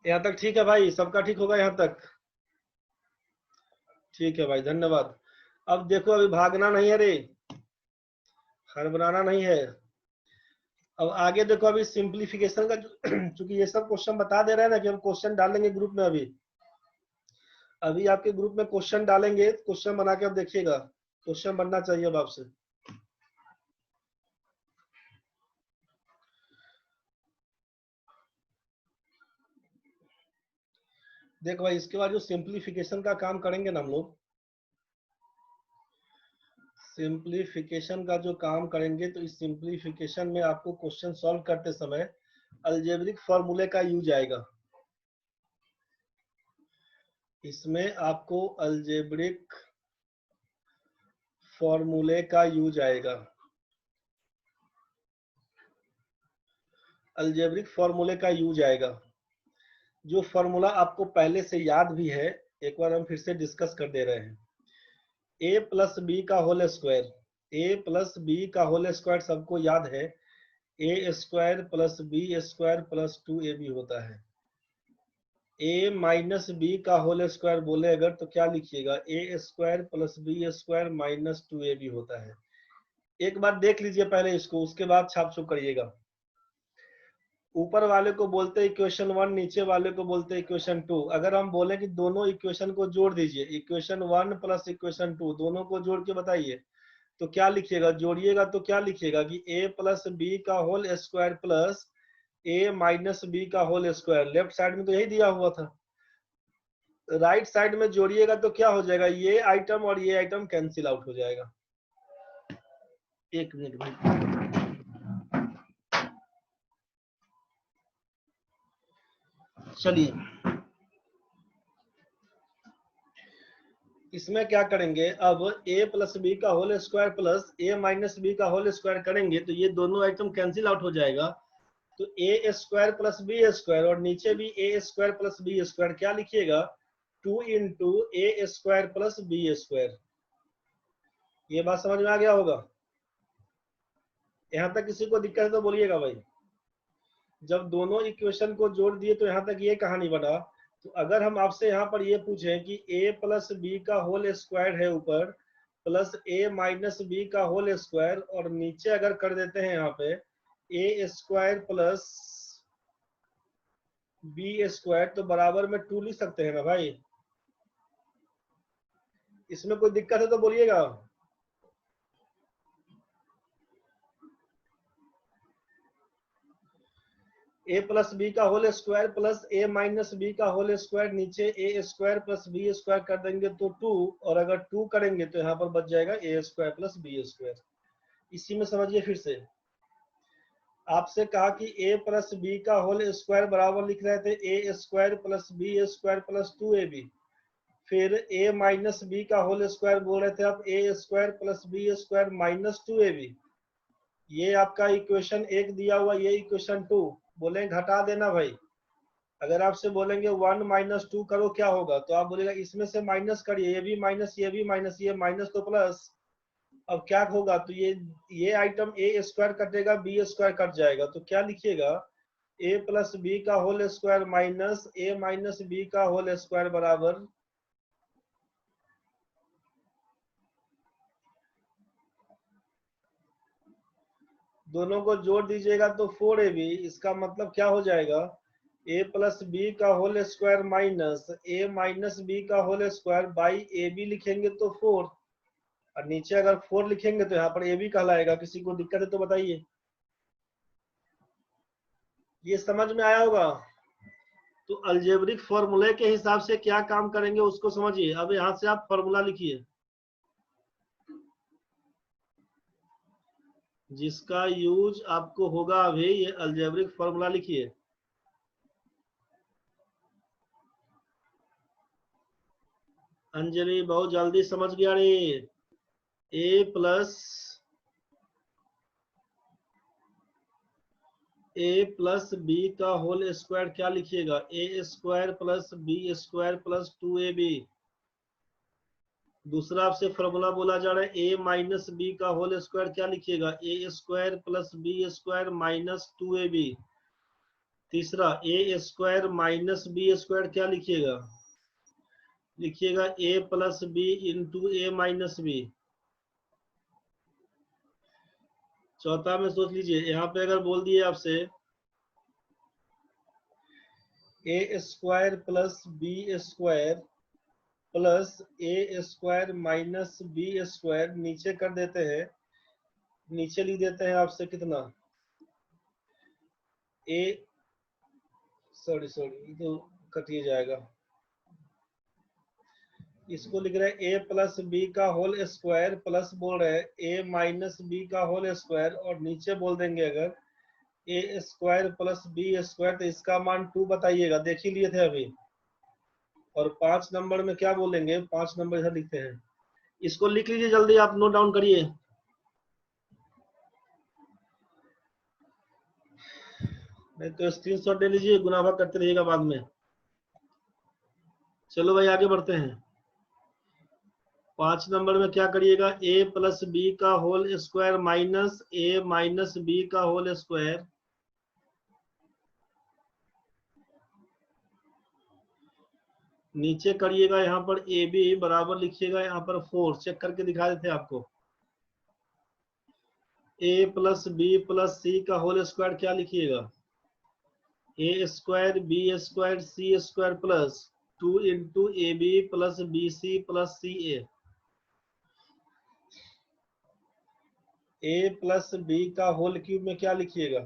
यहाँ तक ठीक है भाई, सबका ठीक होगा यहाँ तक? ठीक है भाई, धन्यवाद। अब देखो, अभी भागना नहीं है रे, हड़बड़ाना नहीं है। अब आगे देखो, अभी सिंप्लीफिकेशन का चूंकि ये सब क्वेश्चन बता दे रहे हैं ना कि हम क्वेश्चन डालेंगे ग्रुप में। अभी आपके ग्रुप में क्वेश्चन डालेंगे, क्वेश्चन बना के अब देखिएगा, क्वेश्चन बनना चाहिए अब आपसे। देखो भाई, इसके बाद जो सिंप्लीफिकेशन का काम करेंगे ना हम लोग, सिंप्लीफिकेशन का जो काम करेंगे, तो इस सिंप्लीफिकेशन में आपको क्वेश्चन सॉल्व करते समय अलजेब्रिक फॉर्मूले का यूज आएगा। इसमें आपको अलजेब्रिक फॉर्मूले का यूज आएगा। अलजेब्रिक फॉर्मूले का यूज आएगा, जो फॉर्मूला आपको पहले से याद भी है, एक बार हम फिर से डिस्कस कर दे रहे हैं। a प्लस बी का whole square, a plus B का होल स्क्वायर सबको याद है, a square plus B square plus 2ab होता है। a माइनस बी का होल स्क्वायर बोले अगर तो क्या लिखिएगा, a square plus B square minus 2ab होता है। एक बार देख लीजिए पहले इसको, उसके बाद छाप छुप करिएगा। ऊपर वाले को बोलते हैं इक्वेशन 1, नीचे वाले को बोलते हैं इक्वेशन 2। अगर हम बोले कि दोनों इक्वेशन को जोड़ दीजिए, इक्वेशन 1 प्लस इक्वेशन 2 दोनों को जोड़ के बताइए, तो क्या लिखिएगा, जोड़िएगा तो क्या लिखिएगा कि a प्लस बी का whole square plus a minus B का होल स्क्वायर। लेफ्ट साइड में तो यही दिया हुआ था। राइट साइड में जोड़िएगा तो क्या हो जाएगा, ये आइटम और ये आइटम कैंसिल आउट हो जाएगा। एक मिनट भाई, चलिए इसमें क्या करेंगे, अब a प्लस बी का whole square plus a minus B का होल स्क्वायर करेंगे तो ये दोनों आइटम कैंसिल आउट हो जाएगा। तो a square plus B square, और नीचे भी a square plus B square, क्या लिखिएगा, 2 into A square plus B square. ये बात समझ में आ गया होगा? यहाँ तक किसी को दिक्कत है तो बोलिएगा भाई। जब दोनों इक्वेशन को जोड़ दिए तो यहाँ तक ये कहानी बना। तो अगर हम आपसे यहाँ पर ये पूछें कि a प्लस बी का होल स्क्वायर है ऊपर, प्लस a माइनस बी का होल स्क्वायर, और नीचे अगर कर देते हैं यहाँ पे a square plus B square, तो बराबर में 2 लिख सकते हैं ना भाई। इसमें कोई दिक्कत है तो बोलिएगा। ए प्लस बी का होल स्क्वायर प्लस ए माइनस बी का होल स्क्वायर, नीचे A square plus B square कर देंगे तो 2, और अगर 2 करेंगे तो यहाँ पर बच जाएगा A square plus B square. इसी में समझिए फिर से, आपसे कहा कि a प्लस बी का होल स्क्वायर बराबर लिख रहे थे A square plus B square plus 2ab, फिर a माइनस बी का होल स्क्वायर बोल रहे थे आप A square plus B square minus 2ab। ये आपका इक्वेशन 1 दिया हुआ, ये इक्वेशन 2, बोले घटा देना भाई। अगर आपसे बोलेंगे 1 माइनस 2 करो क्या होगा, तो आप बोलेगा इसमें से माइनस करिए, ये भी माइनस, ये भी माइनस, ये माइनस तो प्लस। अब क्या होगा, तो ये आइटम ए स्क्वायर कटेगा, बी स्क्वायर कट जाएगा, तो क्या लिखिएगा, ए प्लस बी का whole square minus A minus B का होल स्क्वायर बराबर दोनों को जोड़ दीजिएगा तो 4ab। इसका मतलब क्या हो जाएगा, ए प्लस बी का whole square minus A minus B का whole square by A B लिखेंगे तो 4, और नीचे अगर 4 लिखेंगे तो यहाँ पर ए बी कहलाएगा। किसी को दिक्कत है तो बताइए। ये समझ में आया होगा। तो अलजेब्रिक फॉर्मूले के हिसाब से क्या काम करेंगे उसको समझिए। अब यहाँ से आप फॉर्मूला लिखिए, जिसका यूज आपको होगा अभी, ये अलजेब्रिक फॉर्मूला लिखिए। अंजलि बहुत जल्दी समझ गया रे। ए प्लस बी का होल स्क्वायर क्या लिखिएगा, A square plus B square plus 2ab। दूसरा आपसे फॉर्मूला बोला जा रहा है ए माइनस बी का होल स्क्वायर क्या लिखिएगा, A square plus B square minus 2ab। तीसरा A square minus B square क्या लिखिएगा, लिखिएगा A plus B into A minus B. चौथा में सोच लीजिए, यहाँ पे अगर बोल दिए आपसे A square plus B square plus A square minus B square, नीचे कर देते हैं, नीचे लिख देते हैं आपसे कितना, ए सॉरी तो कटिए जाएगा। इसको लिख रहे हैं ए प्लस बी का होल स्क्वायर प्लस बोल रहे हैं ए माइनस बी का होल स्क्वायर, और नीचे बोल देंगे अगर A square plus B square, तो इसका मान 2 बताइएगा, देख ही लिए थे अभी। और 5 नंबर में क्या बोलेंगे, 5 नंबर इधर लिखते हैं, इसको लिख लीजिए जल्दी, आप नोट डाउन करिए। नहीं तो स्क्रीनशॉट ले लीजिए, गुनाह करते रहिएगा बाद में। चलो भाई आगे बढ़ते हैं। 5 नंबर में क्या करिएगा, ए प्लस बी का whole square minus A minus B का होल स्क्वायर, नीचे करिएगा यहाँ पर ए बी बराबर लिखिएगा यहाँ पर 4, चेक करके दिखा देते आपको। A plus B plus C का होल स्क्वायर क्या लिखिएगा, A square B square C square plus 2 into A B plus B C plus C A plus B का होल क्यूब में क्या लिखिएगा,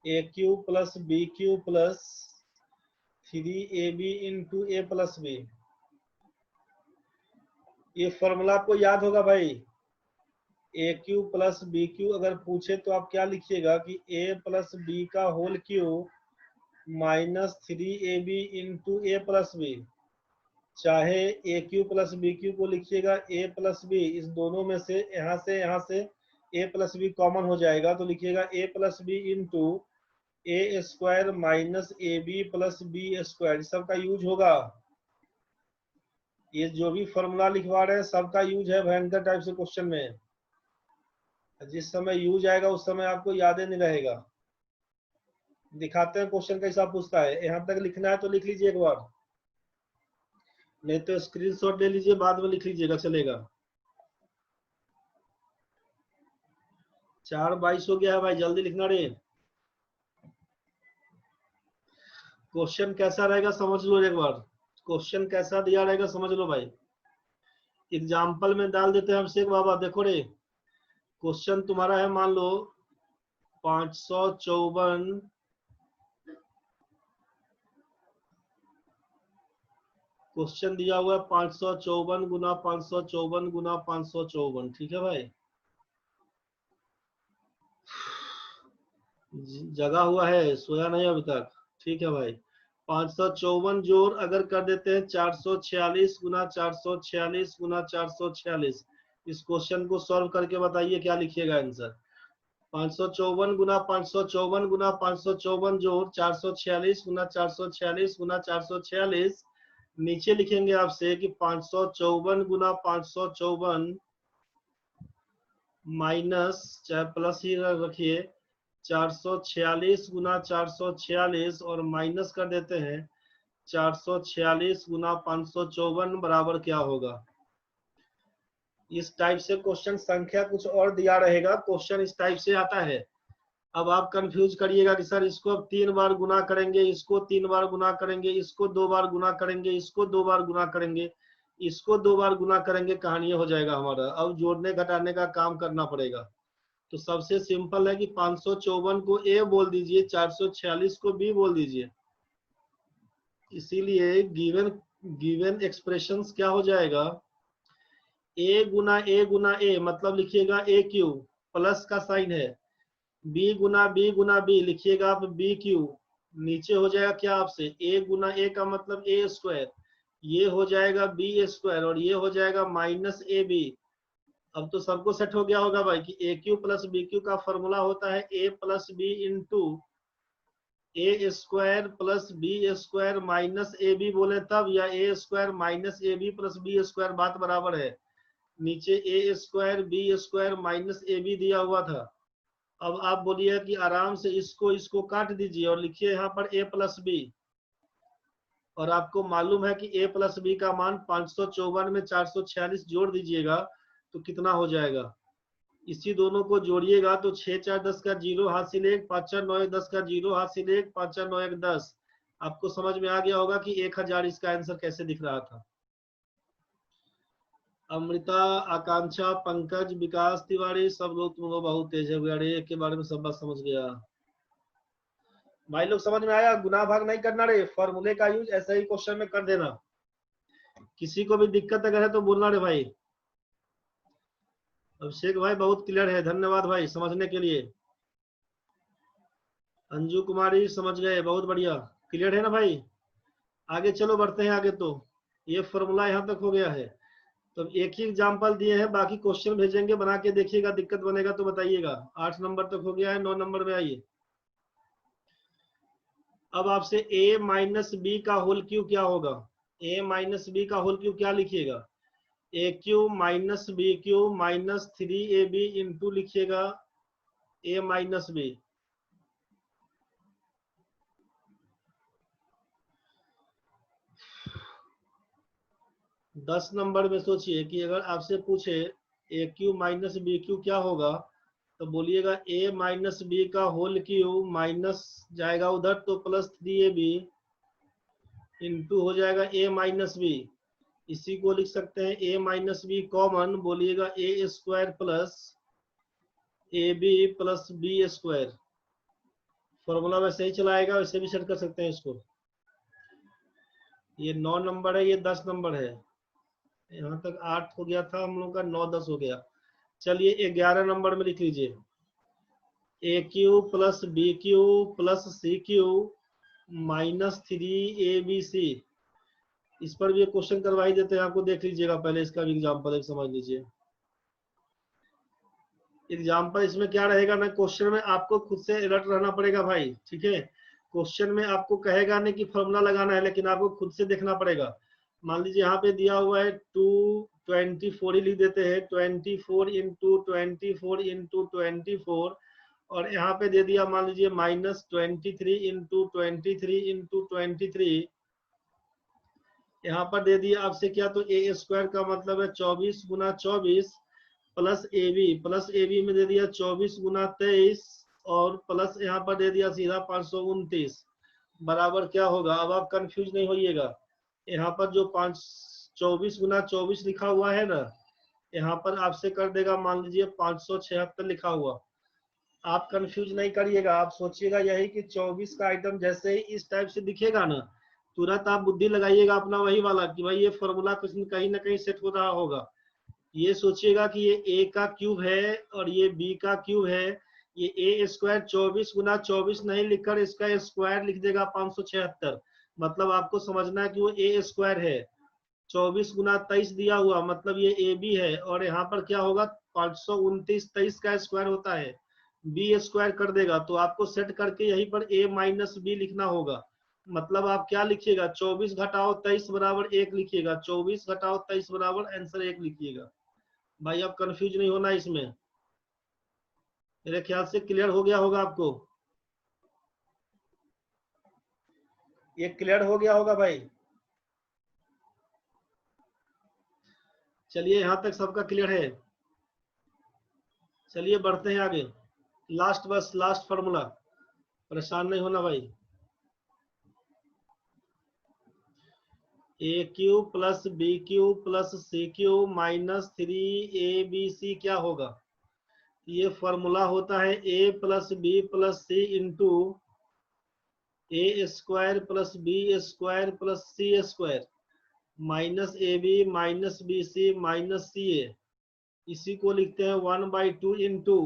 A cube plus B cube plus 3ab into A plus B. ये formula आपको याद होगा भाई, A cube plus B cube अगर पूछे तो आप क्या लिखिएगा कि ए प्लस बी का whole cube minus 3ab into A plus B. चाहे A cube plus B cube को लिखिएगा ए प्लस बी, इस दोनों में से यहाँ से ए प्लस बी कॉमन हो जाएगा, तो लिखिएगा A plus B into A square minus A B plus B square, सबका यूज होगा। ये जो भी फॉर्मूला लिखवा रहे हैं सबका यूज है भयंकर टाइप से क्वेश्चन में। जिस समय यूज आएगा उस समय आपको याद नहीं रहेगा। दिखाते हैं क्वेश्चन कैसा पूछता है। यहाँ तक लिखना है तो लिख लीजिए एक बार, नहीं तो स्क्रीनशॉट ले लीजिए, बाद में लिख लीजिएगा चलेगा। 4:22 हो गया है भाई, जल्दी लिखना रे। क्वेश्चन कैसा रहेगा समझ लो एक बार, क्वेश्चन कैसा दिया रहेगा समझ लो भाई। एग्जाम्पल में डाल देते हैं अभिषेक बाबा। देखो रे, क्वेश्चन तुम्हारा है, मान लो 554 क्वेश्चन दिया हुआ है 554 गुना 554 गुना 554। ठीक है भाई, जगा हुआ है, सोया नहीं अभी तक। ठीक है भाई, 554 जोड़ अगर कर देते हैं 446 गुना 446 गुना 446। इस क्वेश्चन को सॉल्व करके बताइए क्या लिखिएगा आंसर। 554 गुना 554 गुना 554 जोड़ 446 गुना 446 गुना 446। नीचे लिखेंगे आपसे कि 554 गुना 554 माइनस, चाहे प्लस ही रखिए, 446 गुना 446 और माइनस कर देते हैं 446 गुना 554 बराबर क्या होगा। इस टाइप से क्वेश्चन, संख्या कुछ और दिया रहेगा, क्वेश्चन इस टाइप से आता है। अब आप कंफ्यूज करिएगा कि सर इसको अब 3 बार गुना करेंगे, इसको 3 बार गुना करेंगे, इसको 2 बार गुना करेंगे, इसको 2 बार गुना करेंगे, इसको 2 बार गुना करेंगे, कहानी हो जाएगा हमारा। अब जोड़ने घटाने का काम करना पड़ेगा। तो सबसे सिंपल है कि 554 को ए बोल दीजिए, 446 को बी बोल दीजिए। इसीलिए गिवन एक्सप्रेशंस क्या हो जाएगा, ए गुना ए मतलब लिखिएगा ए क्यू, प्लस का साइन है। बी गुना बी लिखिएगा आप बी क्यू। नीचे हो जाएगा क्या आपसे, ए गुना ए का मतलब ए स्क्वायर, ये हो जाएगा बी स्क्वायर और ये हो जाएगा माइनस ए बी। अब तो सबको सेट हो गया होगा भाई कि A cube plus B cube का फॉर्मूला होता है A plus B into A square plus B square minus A B बोले तब, या A square minus A B plus B square, बात बराबर है। नीचे A square B square minus A B दिया हुआ था। अब आप बोलिए कि आराम से इसको काट दीजिए और लिखिए यहाँ पर a प्लस बी। और आपको मालूम है कि a प्लस बी का मान 554 में 446 जोड़ दीजिएगा तो कितना हो जाएगा। इसी दोनों को जोड़िएगा तो 6 4 10 का 0 हासिल 1, 5 4 9 1 10 का 0 हासिल 1, 5 4 9 1 10। आपको समझ में आ गया होगा कि 1000 इसका आंसर कैसे दिख रहा था। अमृता, आकांक्षा, पंकज, विकास तिवारी, सब लोग तुम लोग बहुत तेज है अरे के बारे में सब बात समझ गया भाई लोग। समझ में आया, गुना भाग नहीं करना रे, फॉर्मूले का यूज ऐसा ही क्वेश्चन में कर देना। किसी को भी दिक्कत अगर है तो बोलना रे भाई। अभिषेक भाई बहुत क्लियर है, धन्यवाद भाई समझने के लिए। अंजू कुमारी समझ गए, बहुत बढ़िया, क्लियर है ना भाई। आगे चलो बढ़ते हैं आगे। तो ये फॉर्मूला यहाँ तक हो गया है। तो एक ही एग्जाम्पल दिए हैं, बाकी क्वेश्चन भेजेंगे, बना के देखिएगा, दिक्कत बनेगा तो बताइएगा। 8 नंबर तक हो गया है, 9 नंबर में आइए। अब आपसे a माइनस बी का होल क्यूब क्या होगा। a माइनस बी का होल क्यूब क्या लिखिएगा, A cube minus B cube minus 3ab into लिखिएगा a माइनस बी। दस नंबर में सोचिए कि अगर आपसे पूछे A cube minus B cube क्या होगा, तो बोलिएगा a माइनस बी का होल क्यूब माइनस जाएगा उधर तो प्लस 3ab इंटू हो जाएगा a माइनस बी। इसी को लिख सकते हैं a माइनस बी कॉमन, बोलिएगा a square plus A B plus B square. Formula वैसे ही चलाएगा, वैसे भी सेट कर सकते हैं इसको। ये 9 नंबर है, ये 10 नंबर है। यहाँ तक 8 हो गया था हम लोग का, 9 10 हो गया। चलिए 11 नंबर में लिख लीजिए A cube plus B Q plus C cube minus 3abc। इस पर भी क्वेश्चन करवाई देते हैं आपको, देख लीजिएगा पहले इसका भी एग्जाम्पल एक समझ लीजिए। एग्जाम्पल इसमें क्या रहेगा ना, क्वेश्चन में आपको खुद से अलर्ट रहना पड़ेगा भाई, ठीक है। क्वेश्चन में आपको कहेगा नहीं कि फॉर्मूला लगाना है, लेकिन आपको खुद से देखना पड़ेगा। मान लीजिए यहाँ पे दिया हुआ है 224 ही लिख देते हैं, 24 इंटू 24 इंटू 24। और यहाँ पे दे दिया मान लीजिए माइनस 23 इंटू 23 इंटू 23। यहाँ पर दे दिया आपसे क्या, तो ए स्क्वायर का मतलब है 24 गुना 24 प्लस ए बी में दे दिया 24 गुना 23 और प्लस यहाँ पर दे दिया सीधा 529 बराबर क्या होगा। अब आप कंफ्यूज नहीं होइएगा, यहाँ पर जो 24 गुना 24 लिखा हुआ है ना, यहाँ पर आपसे कर देगा मान लीजिए 576 लिखा हुआ। आप कंफ्यूज नहीं करिएगा, आप सोचिएगा यही कि 24 का आइटम जैसे ही इस टाइप से दिखेगा ना, तुरंत आप बुद्धि लगाइएगा अपना वही वाला कि भाई ये फॉर्मूला कुछ कहीं ना कहीं सेट हो रहा होगा। ये सोचिएगा कि ये ए का क्यूब है और ये बी का क्यूब है, ये ए स्क्वायर 24 गुना 24 नहीं लिखकर इसका स्क्वायर लिख देगा 576। मतलब आपको समझना है कि वो ए स्क्वायर है। 24 गुना 23 दिया हुआ मतलब ये ए बी है, और यहाँ पर क्या होगा 529, 23 का स्क्वायर होता है, बी स्क्वायर कर देगा। तो आपको सेट करके यहीं पर ए माइनस बी लिखना होगा। मतलब आप क्या लिखिएगा, 24 घटाओ 23 बराबर 1 लिखिएगा, 24 घटाओ 23 बराबर आंसर 1 लिखिएगा। भाई आप कंफ्यूज नहीं होना इसमें, मेरे ख्याल से क्लियर हो गया होगा आपको, ये क्लियर हो गया होगा भाई। चलिए यहाँ तक सबका क्लियर है, चलिए बढ़ते हैं आगे। लास्ट, बस लास्ट फॉर्मूला, परेशान नहीं होना भाई। A cube plus B cube plus C cube minus 3abc क्या होगा? ये फॉर्मूला होता है A plus B plus C into A square plus B square plus C square minus A B minus B C minus C A. इसी को लिखते हैं 1/2 into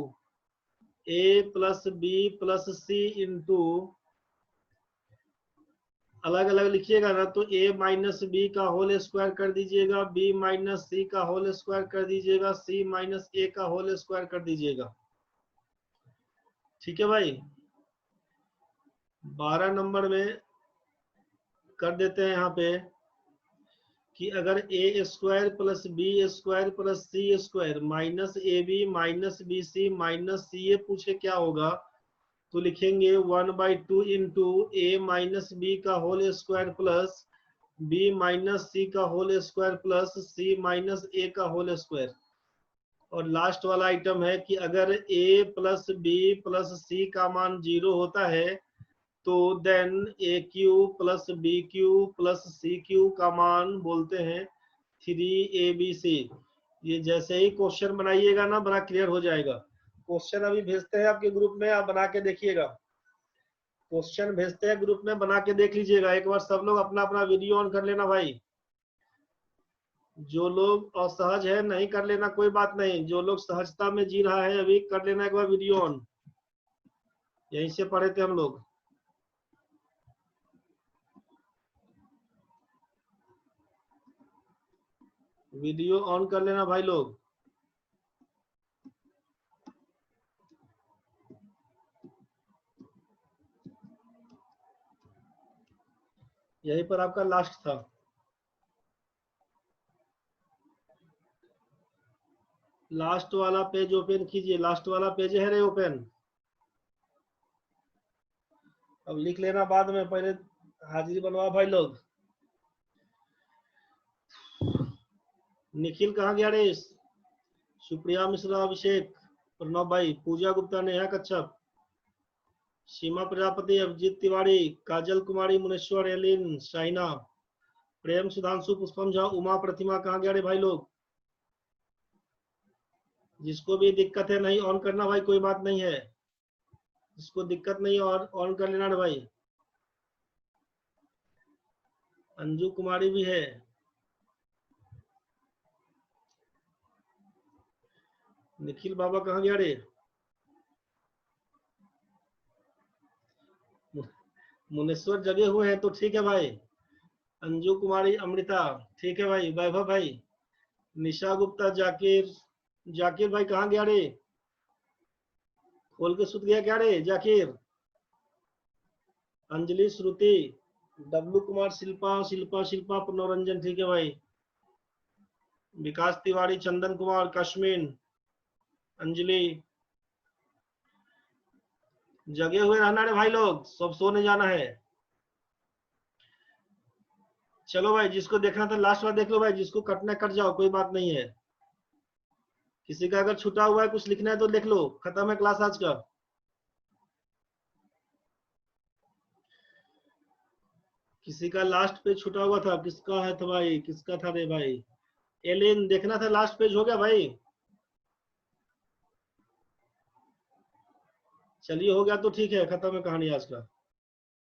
A plus B plus C into, अलग अलग लिखिएगा ना तो a माइनस बी का होल स्क्वायर कर दीजिएगा, b माइनस सी का होल स्क्वायर कर दीजिएगा, c माइनस ए का होल स्क्वायर कर दीजिएगा। ठीक है भाई, 12 नंबर में कर देते हैं यहाँ पे कि अगर A square plus B square plus C square minus A B minus B C minus C A पूछे क्या होगा, तो लिखेंगे 1/2 इंटू ए माइनस बी का whole square plus B minus C का whole square plus C minus A का whole square. और last वाला आइटम है कि अगर a plus B plus C का मान 0 होता है तो then A cube plus B Q plus C Q का मान बोलते हैं 3abc। ये जैसे ही क्वेश्चन बनाइएगा ना बड़ा क्लियर हो जाएगा। क्वेश्चन अभी भेजते हैं आपके ग्रुप में, आप बना के देखिएगा। क्वेश्चन भेजते हैं ग्रुप में, बना के देख लीजिएगा एक बार। सब लोग अपना अपना वीडियो ऑन कर लेना भाई। जो लोग असहज है नहीं कर लेना, कोई बात नहीं। जो लोग सहजता में जी रहा है अभी कर लेना एक बार वीडियो ऑन। यहीं से पढ़े थे हम लोग। वीडियो ऑन कर लेना भाई लोग। यहीं पर आपका लास्ट था। लास्ट वाला पेज ओपन कीजिए, लास्ट वाला पेज है रे ओपन। अब लिख लेना बाद में, पहले हाजिरी बनवा भाई लोग। निखिल कहाँ गया रे? सुप्रिया मिश्रा, अभिषेक, प्रणव भाई, पूजा गुप्ता, नेहा कच्छप, सीमा प्रजापति, अभिजीत तिवारी, काजल कुमारी, मुनेश्वर, एलिन, शाइना, प्रेम, सुधांशु, पुष्पम झा, उमा, प्रतिमा कहाँ गया रे भाई लोग? जिसको भी दिक्कत है नहीं ऑन करना भाई, कोई बात नहीं है। जिसको दिक्कत नहीं और ऑन कर लेना भाई। अंजू कुमारी भी है। निखिल बाबा कहाँ गया रे? मुनेश्वर जगे हुए हैं तो ठीक है भाई। अंजू कुमारी, अमृता, ठीक है भाई। वैभव भाई, निशा गुप्ता, जाकिर, जाकिर भाई कहाँ गया रे? खोल के सुत गया क्या रे जाकिर? अंजलि, श्रुति, डब्लू कुमार, शिल्पा, शिल्पा, शिल्पा, मनोरंजन, ठीक है भाई। विकास तिवारी, चंदन कुमार, कश्मीन, अंजलि, जगे हुए रहना रे भाई लोग, सब सोने जाना है। चलो भाई, जिसको देखना था लास्ट बार देख लो भाई, जिसको कटना कट जाओ, कोई बात नहीं है। किसी का अगर छूटा हुआ है कुछ लिखना है तो लिख लो, खत्म है क्लास आज का। किसी का लास्ट पेज छूटा हुआ था, किसका है था भाई, किसका था रे भाई? एलिन, देखना था लास्ट पेज, हो गया भाई? चलिए हो गया तो ठीक है, खत्म है कहानी आज का।